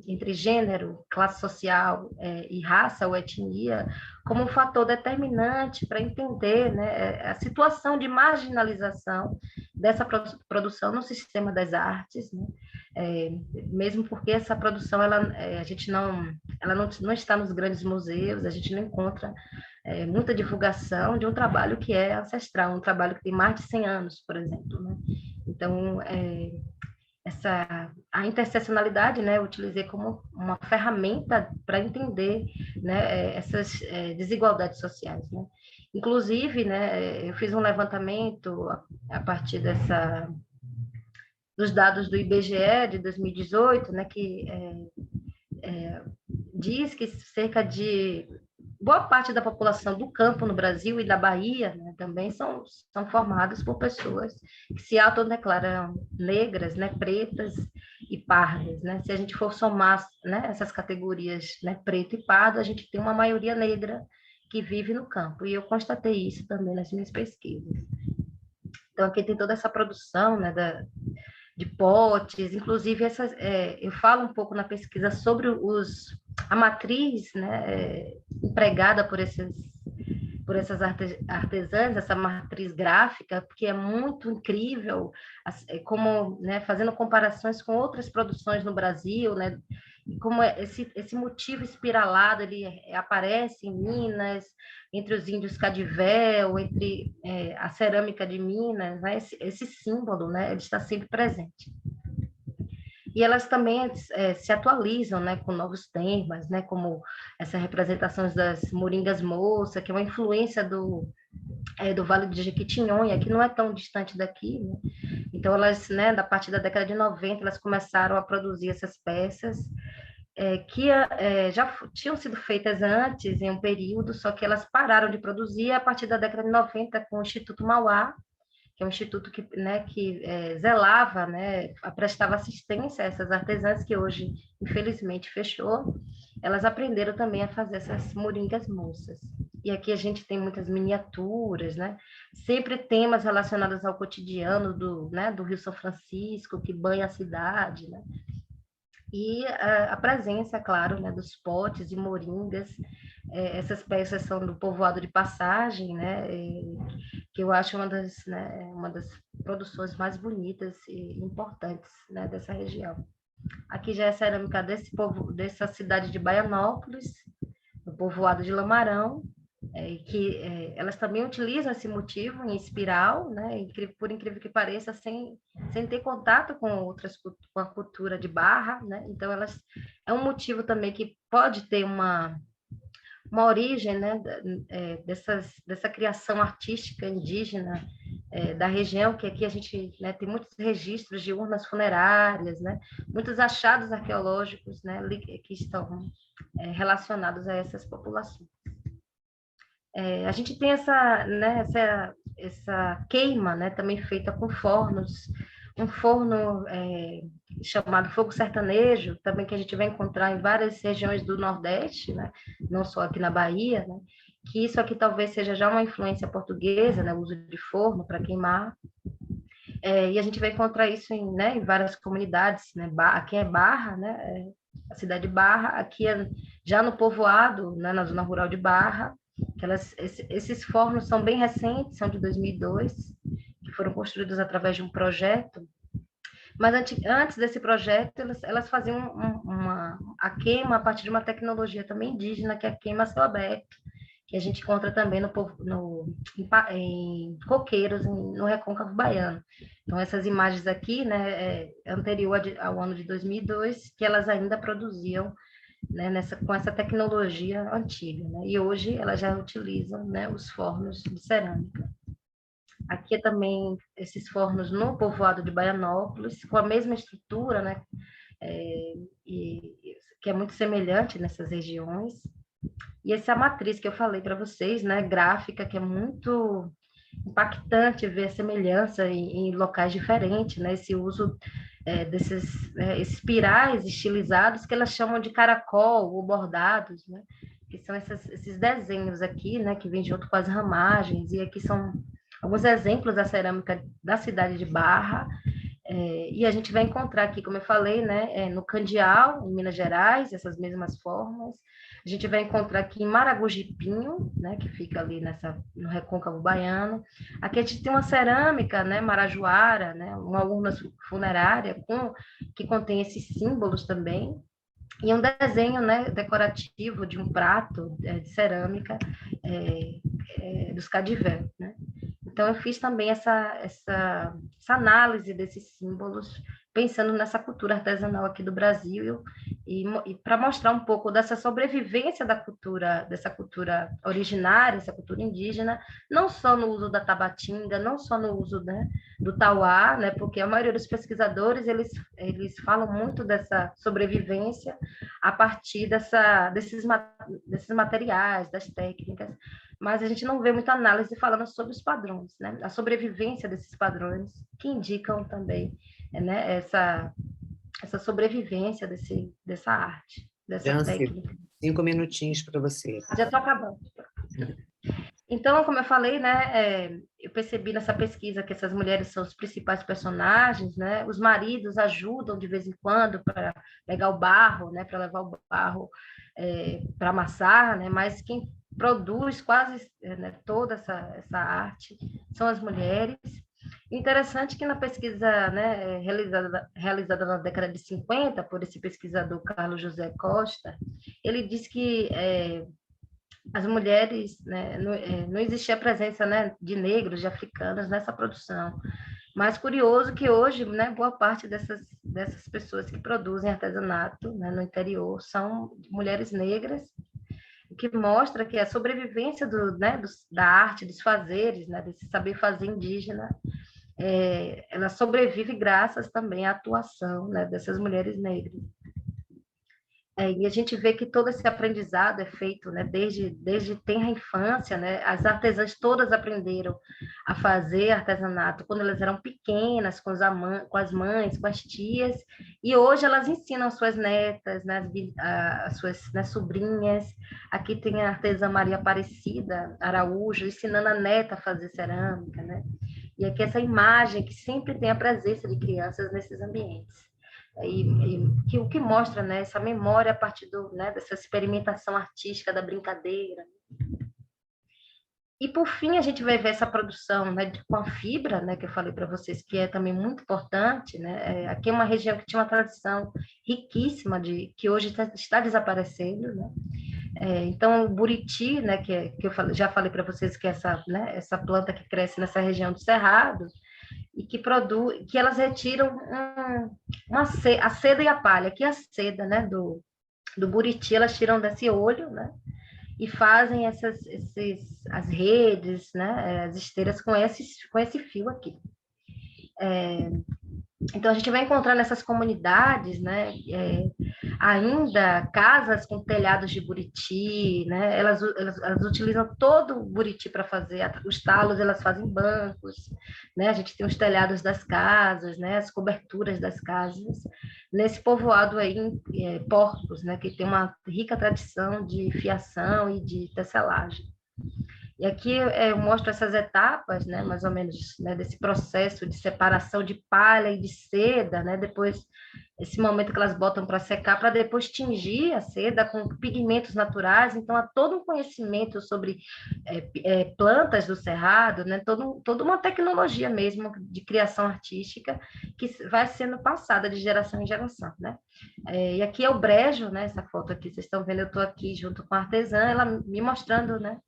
entre gênero, classe social e raça ou etnia como um fator determinante para entender, né, a situação de marginalização dessa produção no sistema das artes, né, mesmo porque essa produção a gente ela não está nos grandes museus, a gente não encontra muita divulgação de um trabalho que é ancestral, um trabalho que tem mais de 100 anos, por exemplo, né? Então, a interseccionalidade, né, eu utilizei como uma ferramenta para entender, né, essas desigualdades sociais, né? Inclusive, né, eu fiz um levantamento a partir dos dados do IBGE de 2018, né, que diz que cerca de boa parte da população do campo no Brasil e da Bahia, né, também são formadas por pessoas que se autodeclaram negras, né, pretas e pardas, né? Se a gente for somar, né, essas categorias, né, preto e pardo, a gente tem uma maioria negra que vive no campo, e eu constatei isso também nas minhas pesquisas. Então, aqui tem toda essa produção, né, de potes, inclusive eu falo um pouco na pesquisa sobre a matriz, né, empregada por essas artesãs, essa matriz gráfica, porque é muito incrível, como, né, fazendo comparações com outras produções no Brasil, né, e como esse motivo espiralado ele aparece em Minas, entre os índios Cadivel, entre a cerâmica de Minas, né, esse símbolo, né, ele está sempre presente. E elas também se atualizam, né, com novos temas, né, como essa representação das moringas moça, que é uma influência do Vale do Jequitinhonha, que não é tão distante daqui, né? Então, elas, né, a partir da década de 90, elas começaram a produzir essas peças, que já tinham sido feitas antes, em um período, só que elas pararam de produzir a partir da década de 90 com o Instituto Mauá, que é um instituto que, né, que zelava, né, prestava assistência a essas artesãs, que hoje, infelizmente, fechou. Elas aprenderam também a fazer essas moringas moças. e aqui a gente tem muitas miniaturas, né? Sempre temas relacionados ao cotidiano do Rio São Francisco, que banha a cidade, né? E a presença, claro, né, dos potes e moringas. Essas peças são do povoado de Passagem, né? Que eu acho uma das produções mais bonitas e importantes, né, dessa região. Aqui já é cerâmica dessa cidade de Baianópolis, no povoado de Lamarão, elas também utilizam esse motivo em espiral, né? Por incrível que pareça, sem ter contato com com a cultura de barra, né? Então, é um motivo também que pode ter uma origem, né? Dessa criação artística indígena da região, que aqui a gente, né, tem muitos registros de urnas funerárias, né? Muitos achados arqueológicos, né, que estão relacionados a essas populações. A gente tem essa queima, né, também feita com fornos, um forno chamado fogo sertanejo, também que a gente vai encontrar em várias regiões do Nordeste, né, não só aqui na Bahia, né, que isso aqui talvez seja já uma influência portuguesa, né, o uso de forno para queimar, e a gente vai encontrar isso em várias comunidades, né, aqui é Barra, né, a cidade de Barra, aqui já no povoado, né, na zona rural de Barra, esses fornos são bem recentes, são de 2002, que foram construídos através de um projeto, mas antes desse projeto, elas faziam a queima a partir de uma tecnologia também indígena, que é a queima a céu aberto, que a gente encontra também em coqueiros, no Recôncavo Baiano. Então, essas imagens aqui, né, anterior ao ano de 2002, que elas ainda produziam, né, com essa tecnologia antiga, né? E hoje elas já utilizam, né, os fornos de cerâmica. Aqui também esses fornos no povoado de Baianópolis, com a mesma estrutura, né, que é muito semelhante nessas regiões. E essa matriz que eu falei para vocês, né, gráfica, que é muito impactante ver a semelhança em locais diferentes, né, esse uso desses espirais estilizados que elas chamam de caracol ou bordados, né, que são esses desenhos aqui, né, que vêm junto com as ramagens, e aqui são alguns exemplos da cerâmica da cidade de Barra, e a gente vai encontrar aqui, como eu falei, né, no Candial, em Minas Gerais, essas mesmas formas. A gente vai encontrar aqui em Maragujipinho, né, que fica ali no Recôncavo Baiano. Aqui a gente tem uma cerâmica, né, marajoara, né, uma urna funerária que contém esses símbolos também, e um desenho, né, decorativo de um prato de cerâmica dos Cadivé, né? Então, eu fiz também essa análise desses símbolos, pensando nessa cultura artesanal aqui do Brasil, e para mostrar um pouco dessa sobrevivência dessa cultura originária, essa cultura indígena, não só no uso da tabatinga, não só no uso, né, do tauá, né, porque a maioria dos pesquisadores, eles falam muito dessa sobrevivência a partir desses materiais, das técnicas, mas a gente não vê muita análise falando sobre os padrões, né? A sobrevivência desses padrões, que indicam também, né, essa sobrevivência dessa arte, dessa técnica. 5 minutinhos para você. Já estou acabando. Então, como eu falei, né, eu percebi nessa pesquisa que essas mulheres são os principais personagens, né? Os maridos ajudam de vez em quando para pegar o barro, né, para levar o barro para amassar, né? Mas quem produz quase, né, toda essa arte são as mulheres. Interessante que na pesquisa, né, realizada na década de 50 por esse pesquisador Carlos José Costa, ele diz que as mulheres, né, não existia a presença, né, de negros, de africanos nessa produção. Mas curioso que hoje, né, boa parte dessas pessoas que produzem artesanato, né, no interior são mulheres negras, o que mostra que a sobrevivência da arte, dos fazeres, né, desse saber fazer indígena, ela sobrevive graças também à atuação, né, dessas mulheres negras. E a gente vê que todo esse aprendizado é feito, né, desde tenra infância, né? As artesãs todas aprenderam a fazer artesanato quando elas eram pequenas, com as mães, com as tias, e hoje elas ensinam suas netas, né, as suas, né, sobrinhas. Aqui tem a artesã Maria Aparecida Araújo ensinando a neta a fazer cerâmica, né? E aqui essa imagem que sempre tem a presença de crianças nesses ambientes. Que o que mostra, né, essa memória a partir né, dessa experimentação artística da brincadeira. E por fim a gente vai ver essa produção, né, com a fibra, né, que eu falei para vocês, que é também muito importante, né? Aqui é uma região que tinha uma tradição riquíssima que hoje está desaparecendo, né? Então o buriti, né, que já falei para vocês que é essa planta que cresce nessa região do Cerrado, e que elas retiram a seda e a palha, que é a seda, né, do buriti, elas tiram desse olho, né, e fazem as redes, né, as esteiras com esse fio aqui. Então, a gente vai encontrar nessas comunidades, né, ainda casas com telhados de buriti, né, elas utilizam todo o buriti para fazer, os talos elas fazem bancos, né, a gente tem os telhados das casas, né, as coberturas das casas, nesse povoado aí, Portos, né, que tem uma rica tradição de fiação e de tecelagem. E aqui eu mostro essas etapas, né, mais ou menos, né, desse processo de separação de palha e de seda, né, depois esse momento que elas botam para secar, para depois tingir a seda com pigmentos naturais. Então, há todo um conhecimento sobre plantas do cerrado, né, toda uma tecnologia mesmo de criação artística que vai sendo passada de geração em geração, né? E aqui é o brejo, né, essa foto aqui, vocês estão vendo, eu estou aqui junto com a artesã, ela me mostrando, né,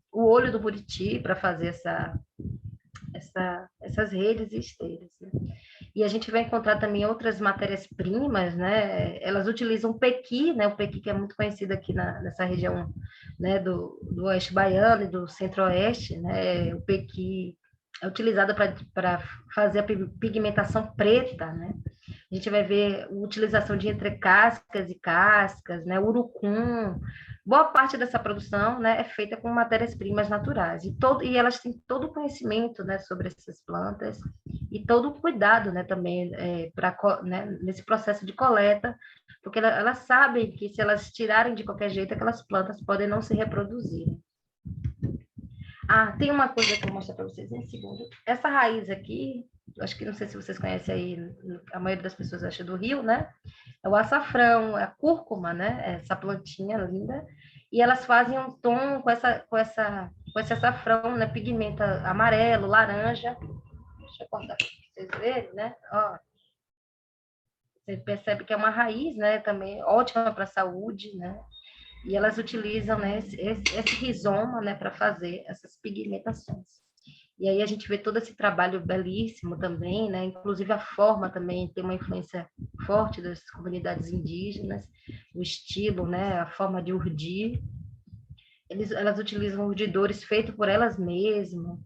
o olho do buriti para fazer essas redes e esteiras, né? E a gente vai encontrar também outras matérias-primas, né? Elas utilizam o pequi, né? O pequi que é muito conhecido aqui nessa região, né, do oeste baiano e do centro-oeste, né? O pequi é utilizado para fazer a pigmentação preta, né? A gente vai ver a utilização de entre cascas e cascas, né? Urucum. Boa parte dessa produção, né, é feita com matérias-primas naturais. E elas têm todo o conhecimento, né, sobre essas plantas e todo o cuidado, né, também né, nesse processo de coleta, porque elas sabem que se elas tirarem de qualquer jeito, aquelas plantas podem não se reproduzir. Tem uma coisa que eu vou mostrar para vocês em segundo. Essa raiz aqui, acho que não sei se vocês conhecem aí, a maioria das pessoas acha do Rio, né? É o açafrão, a cúrcuma, né? Essa plantinha linda. E elas fazem um tom com esse açafrão, né? Pigmenta amarelo, laranja. Deixa eu cortar para vocês verem, né? Ó. Você percebe que é uma raiz, né? Também ótima para a saúde, né? E elas utilizam, né, esse rizoma, né, para fazer essas pigmentações. E aí a gente vê todo esse trabalho belíssimo também, né? Inclusive a forma também tem uma influência forte das comunidades indígenas, o estilo, né, a forma de urdir. Elas utilizam urdidores feitos por elas mesmas,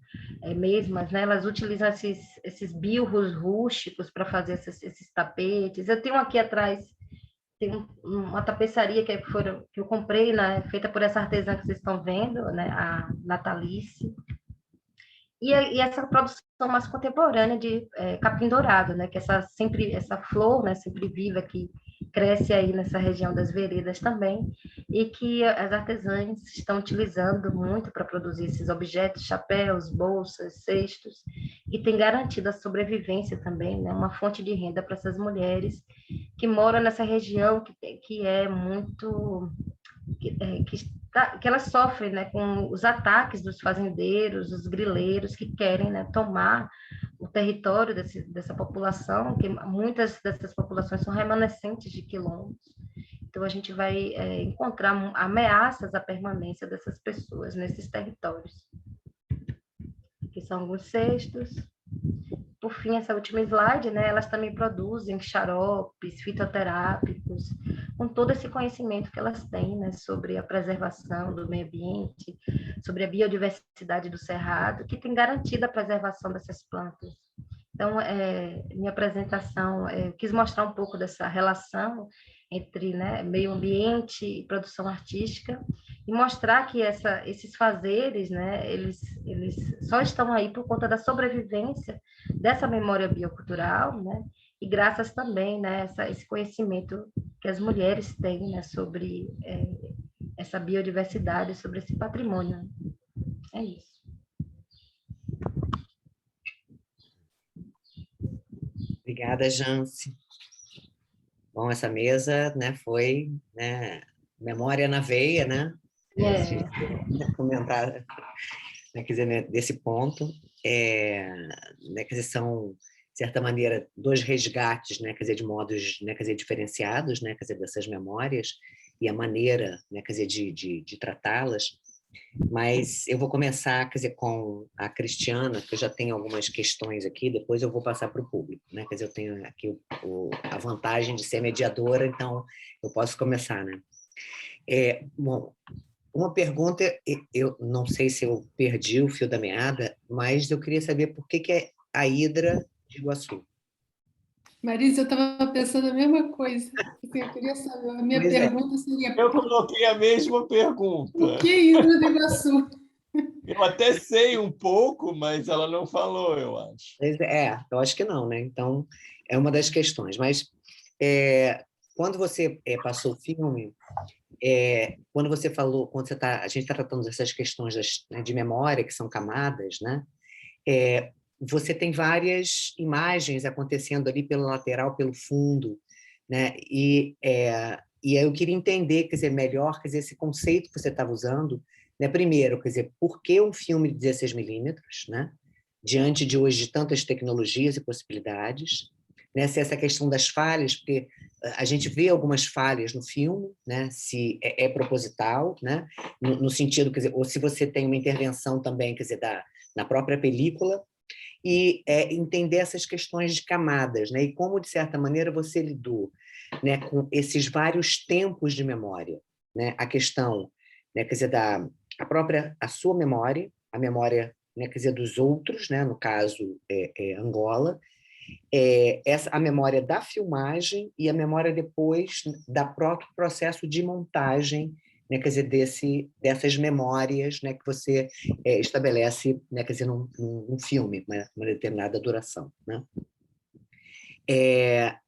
né? Elas utilizam esses bilros rústicos para fazer esses tapetes. Eu tenho aqui atrás tem uma tapeçaria que eu comprei, né, feita por essa artesã que vocês estão vendo, né, a Natalice. E essa produção mais contemporânea de capim dourado, né, que essa flor, né, sempre viva que cresce aí nessa região das veredas também, e que as artesãs estão utilizando muito para produzir esses objetos, chapéus, bolsas, cestos, e tem garantido a sobrevivência também, né, uma fonte de renda para essas mulheres que moram nessa região que é muito... que elas sofrem, né, com os ataques dos fazendeiros, dos grileiros que querem, né, tomar o território dessa população, que muitas dessas populações são remanescentes de quilombos. Então, a gente vai encontrar ameaças à permanência dessas pessoas nesses territórios. Aqui são alguns cestos. Por fim, essa última slide, né, elas também produzem xaropes fitoterápicos, com todo esse conhecimento que elas têm, né, sobre a preservação do meio ambiente, sobre a biodiversidade do cerrado, que tem garantido a preservação dessas plantas. Então, minha apresentação, eu quis mostrar um pouco dessa relação entre, né, meio ambiente e produção artística, e mostrar que esses fazeres, né, eles só estão aí por conta da sobrevivência dessa memória biocultural, né, e graças também, né, esse conhecimento que as mulheres têm, né, sobre essa biodiversidade, sobre esse patrimônio. É isso. Obrigada, Jance. Bom, essa mesa, né, foi, né, memória na veia, né? Comentar, né, quer dizer, né, desse ponto, né, quer dizer, são, de certa maneira, dois resgates, né, quer dizer, de modos, né, quer dizer, diferenciados, né, quer dizer, dessas memórias e a maneira, né, quer dizer, de tratá-las. Mas eu vou começar, quer dizer, com a Cristiana, que eu já tenho algumas questões aqui, depois eu vou passar para o público, né? Quer dizer, eu tenho aqui a vantagem de ser mediadora, então eu posso começar, né? Bom, uma pergunta, eu não sei se eu perdi o fio da meada, mas eu queria saber por que é a Hidra de Iguaçu. Marisa, eu estava pensando a mesma coisa. Eu queria saber. A minha pergunta seria... Eu coloquei a mesma pergunta. O que é Hidra do Iguaçu? Eu até sei um pouco, mas ela não falou, eu acho. Eu acho que não, né? Então, é uma das questões. Mas, quando você passou o filme, quando você falou, a gente está tratando dessas questões né, de memória, que são camadas, né? Você tem várias imagens acontecendo ali pelo lateral, pelo fundo, né? E eu queria entender, quer dizer, melhor, quer dizer, esse conceito que você estava usando, né? Primeiro, quer dizer, por que um filme de 16mm, né? Diante de hoje de tantas tecnologias e possibilidades, né? Se essa questão das falhas, porque a gente vê algumas falhas no filme, né? Se é proposital, né? No sentido, quer dizer, ou se você tem uma intervenção também, quer dizer, na própria película, e entender essas questões de camadas, né? E como, de certa maneira, você lidou, né, com esses vários tempos de memória, né? A questão, né, quer dizer, a sua memória, a memória, né, quer dizer, dos outros, né? No caso, Angola, a memória da filmagem e a memória depois da próprio processo de montagem, né, quer dizer, dessas memórias, né, que você estabelece, né, quer dizer, num filme, né, uma determinada duração, né?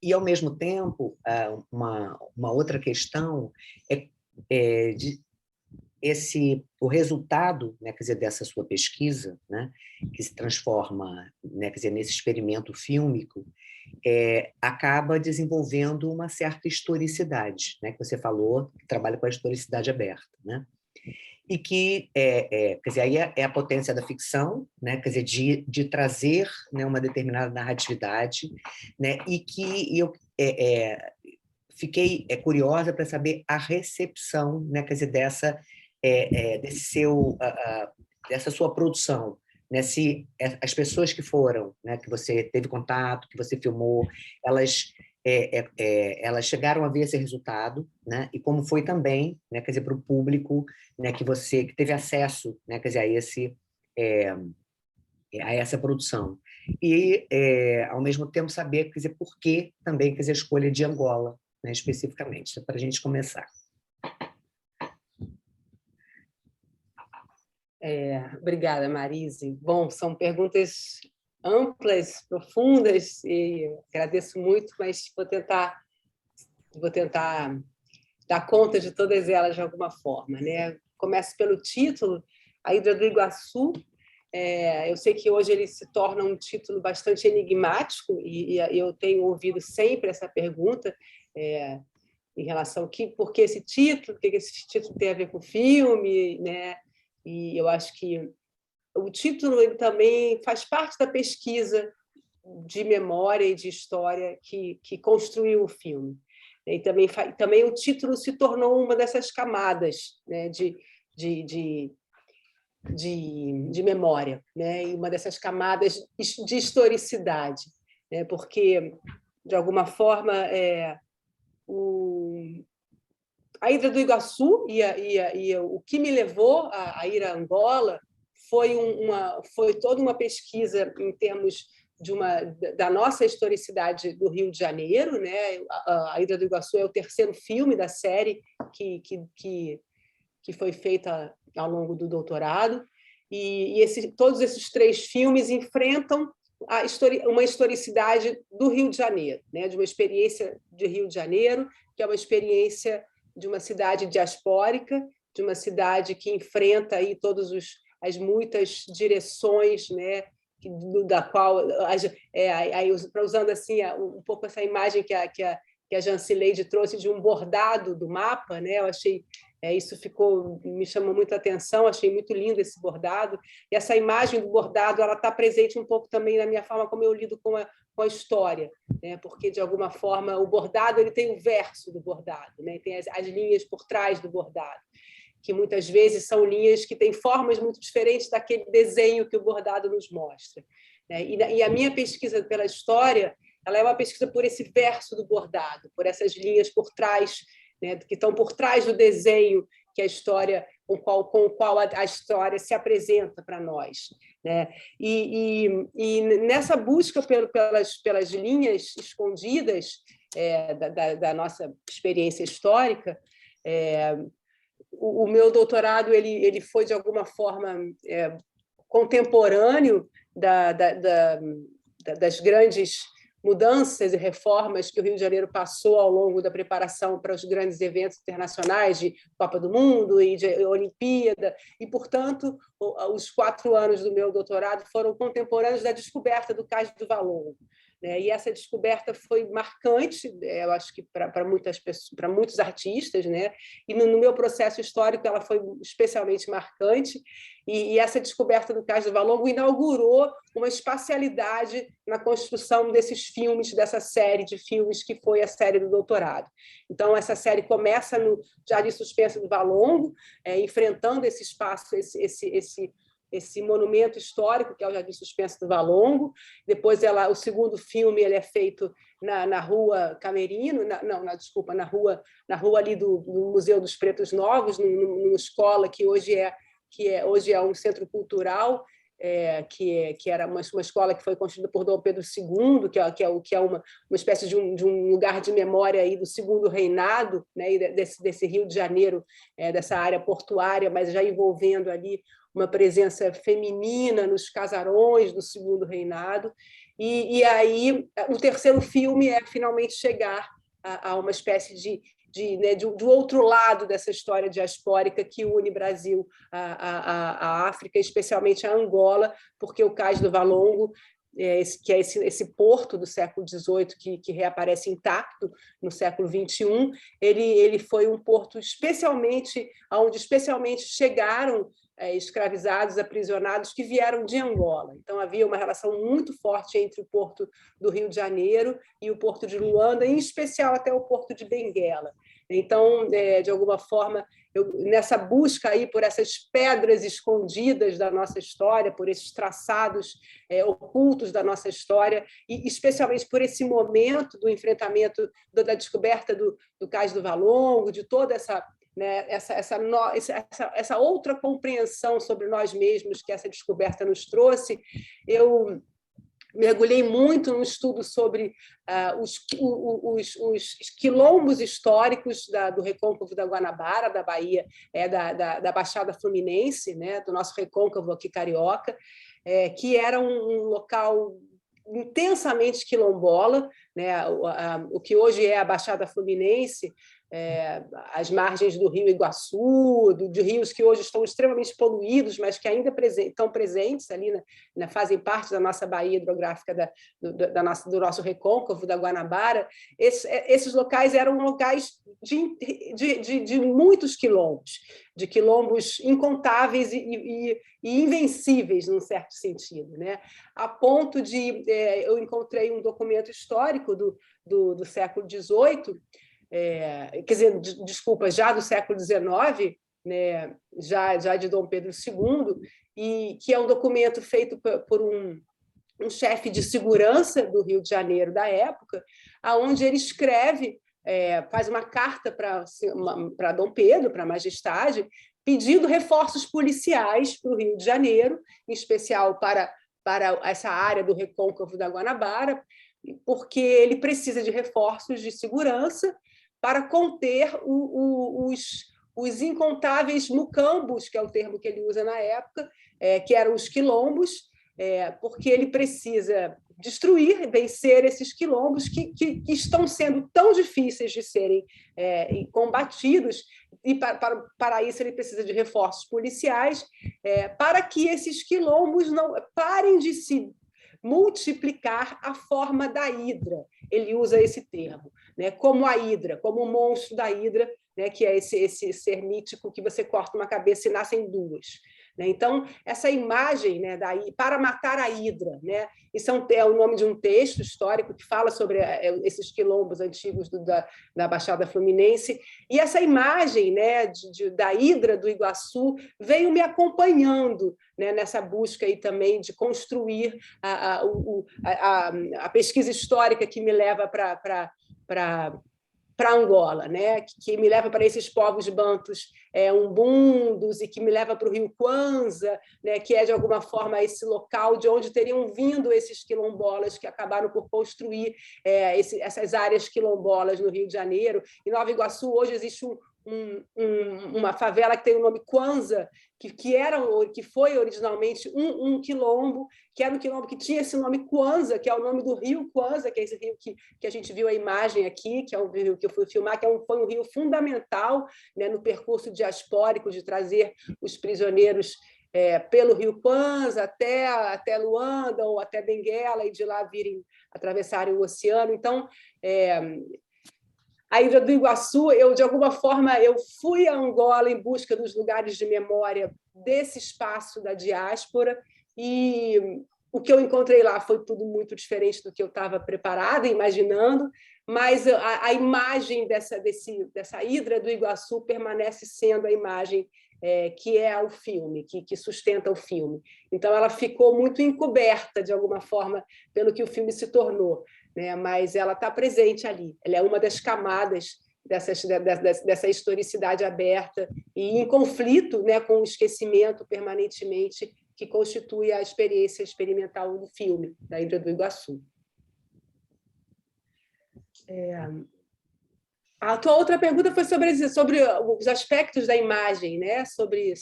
E, ao mesmo tempo, uma outra questão o resultado, né, quer dizer, dessa sua pesquisa, né, que se transforma, né, quer dizer, nesse experimento fílmico, acaba desenvolvendo uma certa historicidade, né, que você falou, que trabalha com a historicidade aberta, né? E que, quer dizer, aí é a potência da ficção, né, quer dizer, de trazer, né, uma determinada narratividade, né, e que eu fiquei curiosa para saber a recepção, né, quer dizer, dessa sua produção, né? Se as pessoas que foram, né, que você teve contato, que você filmou, elas chegaram a ver esse resultado, né? E como foi também, né, quer dizer, para o público, né, que teve acesso, né, quer dizer, a essa produção. E, ao mesmo tempo, saber, quer dizer, por que também, quer dizer, a escolha de Angola, né, especificamente, para a gente começar. Obrigada, Marise. Bom, são perguntas amplas, profundas, e agradeço muito, mas vou tentar dar conta de todas elas de alguma forma, né? Começo pelo título, A Hidra do Iguaçu. Eu sei que hoje ele se torna um título bastante enigmático, e eu tenho ouvido sempre essa pergunta em relação por que esse título, o que esse título tem a ver com o filme, né? E eu acho que o título ele também faz parte da pesquisa de memória e de história que construiu o filme. E também o título se tornou uma dessas camadas, né, de memória, né, e uma dessas camadas de historicidade, né, porque, de alguma forma, a Hidra do Iguaçu e o que me levou a ir a Angola foi toda uma pesquisa em termos da nossa historicidade do Rio de Janeiro, né? A Ilha do Iguaçu é o terceiro filme da série que foi feita ao longo do doutorado, e todos esses 3 filmes enfrentam uma historicidade do Rio de Janeiro, né? De uma experiência de Rio de Janeiro, que é uma experiência de uma cidade diaspórica, de uma cidade que enfrenta aí as muitas direções, né? Da qual, usando assim um pouco essa imagem que a Jancileide trouxe de um bordado do mapa, né? Eu achei isso me chamou muito a atenção, achei muito lindo esse bordado, e essa imagem do bordado ela está presente um pouco também na minha forma como eu lido com a história, né? Porque de alguma forma o bordado ele tem o verso do bordado, né? Tem as linhas por trás do bordado, que muitas vezes são linhas que têm formas muito diferentes daquele desenho que o bordado nos mostra, né? E a minha pesquisa pela história ela é uma pesquisa por esse verso do bordado, por essas linhas por trás, né, que estão por trás do desenho que a história com o qual a história se apresenta para nós, né? E nessa busca pelas linhas escondidas da nossa experiência histórica, o meu doutorado ele foi de alguma forma contemporâneo das grandes mudanças e reformas que o Rio de Janeiro passou ao longo da preparação para os grandes eventos internacionais de Copa do Mundo e de Olimpíada, e, portanto, os 4 anos do meu doutorado foram contemporâneos da descoberta do Cais do Valongo, né? E essa descoberta foi marcante, eu acho que para muitas pessoas, para muitos artistas, né? E no meu processo histórico ela foi especialmente marcante, e essa descoberta do Cais do Valongo inaugurou uma espacialidade na construção desses filmes, dessa série de filmes que foi a série do doutorado. Então, essa série começa no Jardim Suspenso do Valongo, enfrentando esse espaço, esse monumento histórico, que é o Jardim Suspenso do Valongo. Depois, o segundo filme ele é feito na Rua Camerino, na rua ali do Museu dos Pretos Novos, numa escola que hoje é um centro cultural, que era uma escola que foi construída por Dom Pedro II, que é uma espécie de um lugar de memória aí do segundo reinado, né, desse Rio de Janeiro, dessa área portuária, mas já envolvendo ali uma presença feminina nos casarões do segundo reinado. E aí o terceiro filme é finalmente chegar a uma espécie de outro lado dessa história diaspórica que une Brasil à África, especialmente a Angola, porque o Cais do Valongo, que é esse porto do século XVIII que reaparece intacto no século XXI, ele foi um porto onde especialmente chegaram escravizados, aprisionados que vieram de Angola. Então, havia uma relação muito forte entre o porto do Rio de Janeiro e o porto de Luanda, em especial até o porto de Benguela. Então, de alguma forma, nessa busca aí por essas pedras escondidas da nossa história, por esses traçados ocultos da nossa história, e especialmente por esse momento do enfrentamento, da descoberta do Cais do Valongo, de toda essa outra compreensão sobre nós mesmos que essa descoberta nos trouxe, eu mergulhei muito no estudo sobre os quilombos históricos do recôncavo da Guanabara, da Bahia, da Baixada Fluminense, né, do nosso recôncavo aqui carioca, que era um local intensamente quilombola, né, o que hoje é a Baixada Fluminense, as margens do Rio Iguaçu, de rios que hoje estão extremamente poluídos, mas que ainda estão presentes ali, fazem parte da nossa baía hidrográfica, do nosso recôncavo, da Guanabara. Esses locais eram locais de muitos quilombos, de quilombos incontáveis e invencíveis, num certo sentido, né? A ponto de... eu encontrei um documento histórico do século XVIII, quer dizer, desculpa, já do século XIX, né, já de Dom Pedro II, e que é um documento feito por um chefe de segurança do Rio de Janeiro da época, aonde ele escreve, faz uma carta para Dom Pedro, para a Majestade, pedindo reforços policiais para o Rio de Janeiro, em especial para para essa área do Recôncavo da Guanabara, porque ele precisa de reforços de segurança para conter os incontáveis mucambos, que é o termo que ele usa na época, que eram os quilombos, porque ele precisa destruir, vencer esses quilombos que estão sendo tão difíceis de serem combatidos, e para isso ele precisa de reforços policiais, para que esses quilombos não parem de se multiplicar a forma da hidra. Ele usa esse termo, né? Como a hidra, como o monstro da hidra, né? Que é esse ser mítico que você corta uma cabeça e nascem duas. Então, essa imagem, né, para matar a hidra, né, isso é o nome de um texto histórico que fala sobre esses quilombos antigos da Baixada Fluminense, e essa imagem, né, da hidra do Iguaçu veio me acompanhando, né, nessa busca aí também de construir a pesquisa histórica que me leva para Angola, né? Que me leva para esses povos bantus umbundos, e que me leva para o rio Kwanza, né? Que é, de alguma forma, esse local de onde teriam vindo esses quilombolas que acabaram por construir essas áreas quilombolas no Rio de Janeiro. Em Nova Iguaçu, hoje, existe uma favela que tem o nome Kwanza, que foi originalmente um quilombo, que era um quilombo que tinha esse nome Kwanza, que é o nome do rio Kwanza, que é esse rio que a gente viu a imagem aqui, que é o rio que eu fui filmar, que foi um rio fundamental, né, no percurso diaspórico de trazer os prisioneiros pelo rio Kwanza até Luanda ou até Benguela, e de lá atravessarem o oceano. Então, a Ilha do Iguaçu, de alguma forma, eu fui a Angola em busca dos lugares de memória desse espaço da diáspora, e o que eu encontrei lá foi tudo muito diferente do que eu estava preparada, imaginando, mas a imagem dessa hidra do Iguaçu permanece sendo a imagem que é o filme, que sustenta o filme. Então, ela ficou muito encoberta, de alguma forma, pelo que o filme se tornou, né? Mas ela está presente ali. Ela é uma das camadas dessa historicidade aberta e em conflito, né, com o esquecimento permanentemente, que constitui a experiência experimental do filme, da Ilha do Iguaçu. A tua outra pergunta foi sobre os aspectos da imagem, né? Sobre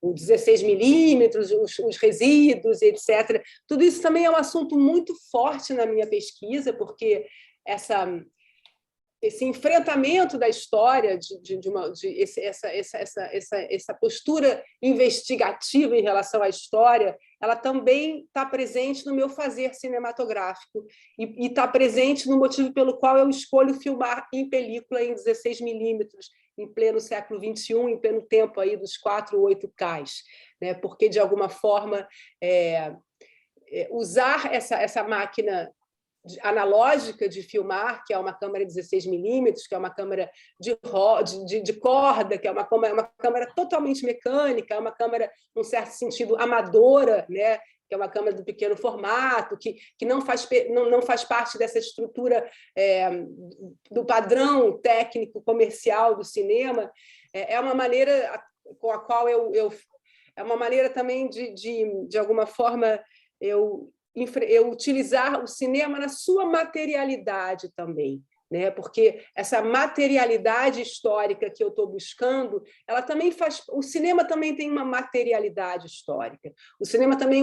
o 16 milímetros, os resíduos, etc. Tudo isso também é um assunto muito forte na minha pesquisa, porque esse enfrentamento da história, essa postura investigativa em relação à história, ela também está presente no meu fazer cinematográfico e está presente no motivo pelo qual eu escolho filmar em película em 16 milímetros, em pleno século XXI, em pleno tempo aí dos 4 ou 8Ks, né? Porque, de alguma forma, usar essa máquina analógica de filmar, que é uma câmera 16 milímetros, que é uma câmera de corda, que é uma câmera totalmente mecânica, é uma câmera, num certo sentido, amadora, né? Que é uma câmera do pequeno formato, que não faz parte dessa estrutura do padrão técnico comercial do cinema. É uma maneira com a qual é uma maneira também de alguma forma, eu utilizar o cinema na sua materialidade também, né? Porque essa materialidade histórica que eu estou buscando, ela também o cinema também tem uma materialidade histórica. O cinema também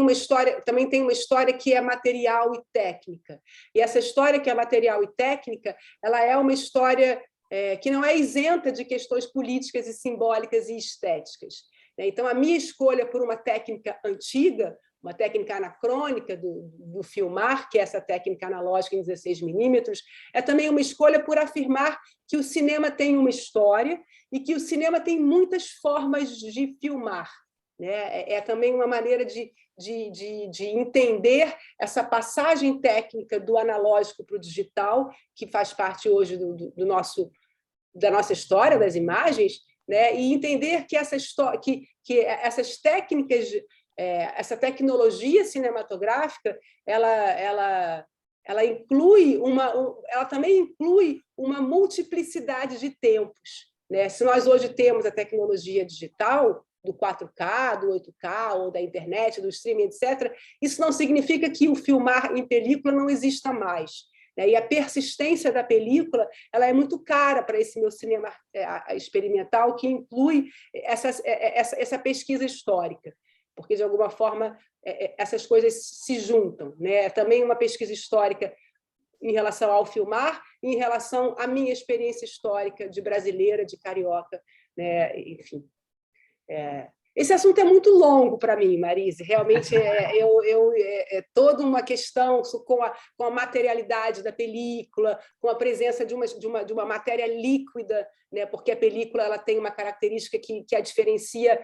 tem uma história que é material e técnica. E essa história que é material e técnica, ela é uma história que não é isenta de questões políticas e simbólicas e estéticas. Então, a minha escolha por uma técnica antiga, uma técnica anacrônica do filmar, que é essa técnica analógica em 16 milímetros, é também uma escolha por afirmar que o cinema tem uma história e que o cinema tem muitas formas de filmar, né? É também uma maneira de entender essa passagem técnica do analógico para o digital, que faz parte hoje da nossa história, das imagens, né? E entender que essas técnicas, essa tecnologia cinematográfica, ela também inclui uma multiplicidade de tempos, né? Se nós hoje temos a tecnologia digital, do 4K, do 8K, ou da internet, do streaming, etc., isso não significa que o filmar em película não exista mais. E a persistência da película ela é muito cara para esse meu cinema experimental, que inclui essa pesquisa histórica, porque, de alguma forma, essas coisas se juntam. Também uma pesquisa histórica em relação ao filmar e em relação à minha experiência histórica de brasileira, de carioca, enfim. Esse assunto é muito longo para mim, Marise. Realmente é toda uma questão com a materialidade da película, com a presença de uma matéria líquida, porque a película ela tem uma característica que a diferencia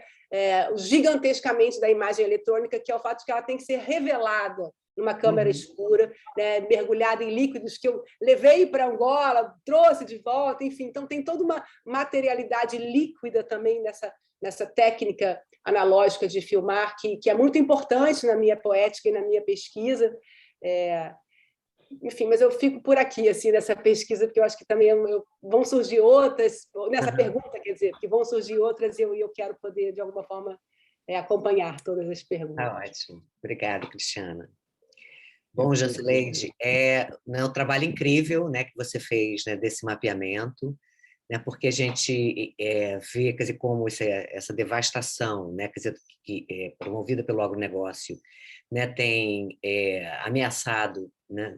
gigantescamente da imagem eletrônica, que é o fato de que ela tem que ser revelada numa câmera escura, mergulhada em líquidos que eu levei para Angola, trouxe de volta, enfim. Então, tem toda uma materialidade líquida também nessa técnica analógica de filmar, que é muito importante na minha poética e na minha pesquisa. Enfim, mas eu fico por aqui, assim, nessa pesquisa, porque eu acho que também vão surgir outras, nessa pergunta, quer dizer, que vão surgir outras e eu quero poder, de alguma forma, acompanhar todas as perguntas. Tá ótimo. Obrigada, Cristiana. Bom, Jacileide, é um trabalho incrível, né, que você fez, né, desse mapeamento, né, porque a gente vê, quer dizer, como essa devastação, né, quer dizer, que é promovida pelo agronegócio, né, tem ameaçado, né,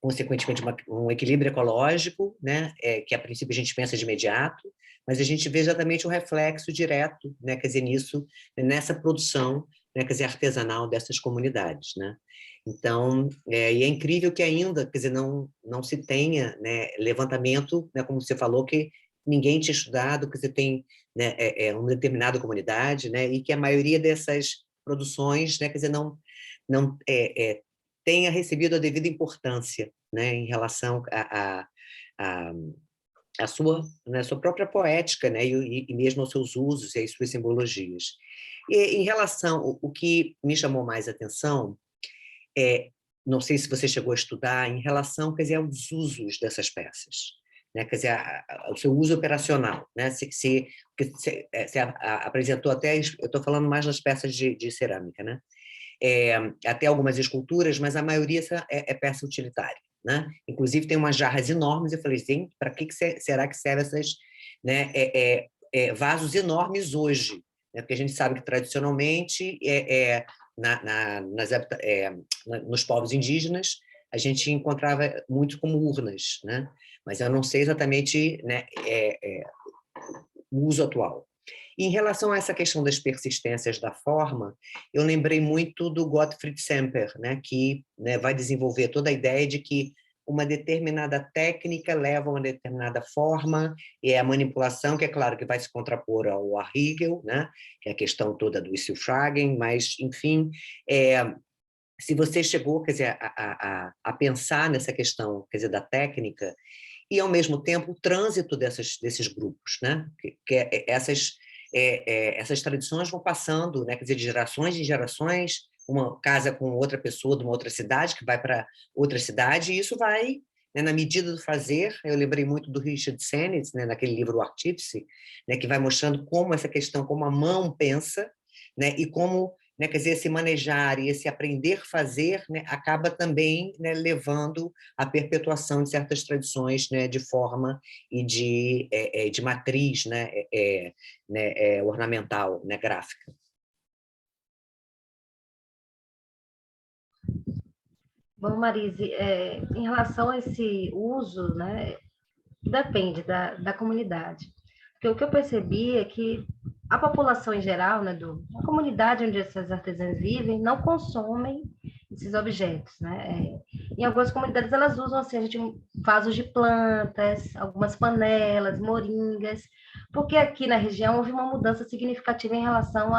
consequentemente, um equilíbrio ecológico, né, que a princípio a gente pensa de imediato, mas a gente vê exatamente um reflexo direto, né, quer dizer, nessa produção, né, quer dizer, artesanal dessas comunidades, né? Então, e é incrível que ainda, quer dizer, não se tenha, né, levantamento, né, como você falou, que ninguém tinha estudado, que você tem, né, uma determinada comunidade, né, e que a maioria dessas produções, né, quer dizer, não tenha recebido a devida importância, né, em relação a sua própria poética, né, e mesmo aos seus usos e às suas simbologias. E em relação, o que me chamou mais a atenção não sei se você chegou a estudar, em relação, quer dizer, aos usos dessas peças, né, quer dizer, o seu uso operacional, né, você apresentou até, eu estou falando mais nas peças de cerâmica, né, até algumas esculturas, mas a maioria é peça utilitária, né? Inclusive tem umas jarras enormes, eu falei, gente, para que será que servem essas, né, vasos enormes hoje? Né? Porque a gente sabe que tradicionalmente nos povos indígenas a gente encontrava muito como urnas, né? Mas eu não sei exatamente, né, o uso atual. Em relação a essa questão das persistências da forma, eu lembrei muito do Gottfried Semper, né, que, né, vai desenvolver toda a ideia de que uma determinada técnica leva a uma determinada forma, e é a manipulação, que é claro que vai se contrapor ao Hegel, né, que é a questão toda do Isselfragen, mas, enfim, se você chegou, quer dizer, a pensar nessa questão, quer dizer, da técnica, e, ao mesmo tempo, o trânsito desses grupos, né, essas tradições vão passando, né, quer dizer, de gerações em gerações, uma casa com outra pessoa de uma outra cidade, que vai para outra cidade, e isso vai, né, na medida do fazer. Eu lembrei muito do Richard Sennett, né, naquele livro O Artífice, né, que vai mostrando como essa questão, como a mão pensa, né, e como, né, quer dizer, esse manejar e esse aprender a fazer, né, acaba também, né, levando à perpetuação de certas tradições, né, de forma e de matriz, né, ornamental, né, gráfica. Bom, Marise, em relação a esse uso, né, depende da comunidade. Porque o que eu percebi é que a população em geral, né, a comunidade onde essas artesãs vivem, não consomem esses objetos, né? Em algumas comunidades elas usam assim, a gente vasos de plantas, algumas panelas, moringas, porque aqui na região houve uma mudança significativa em relação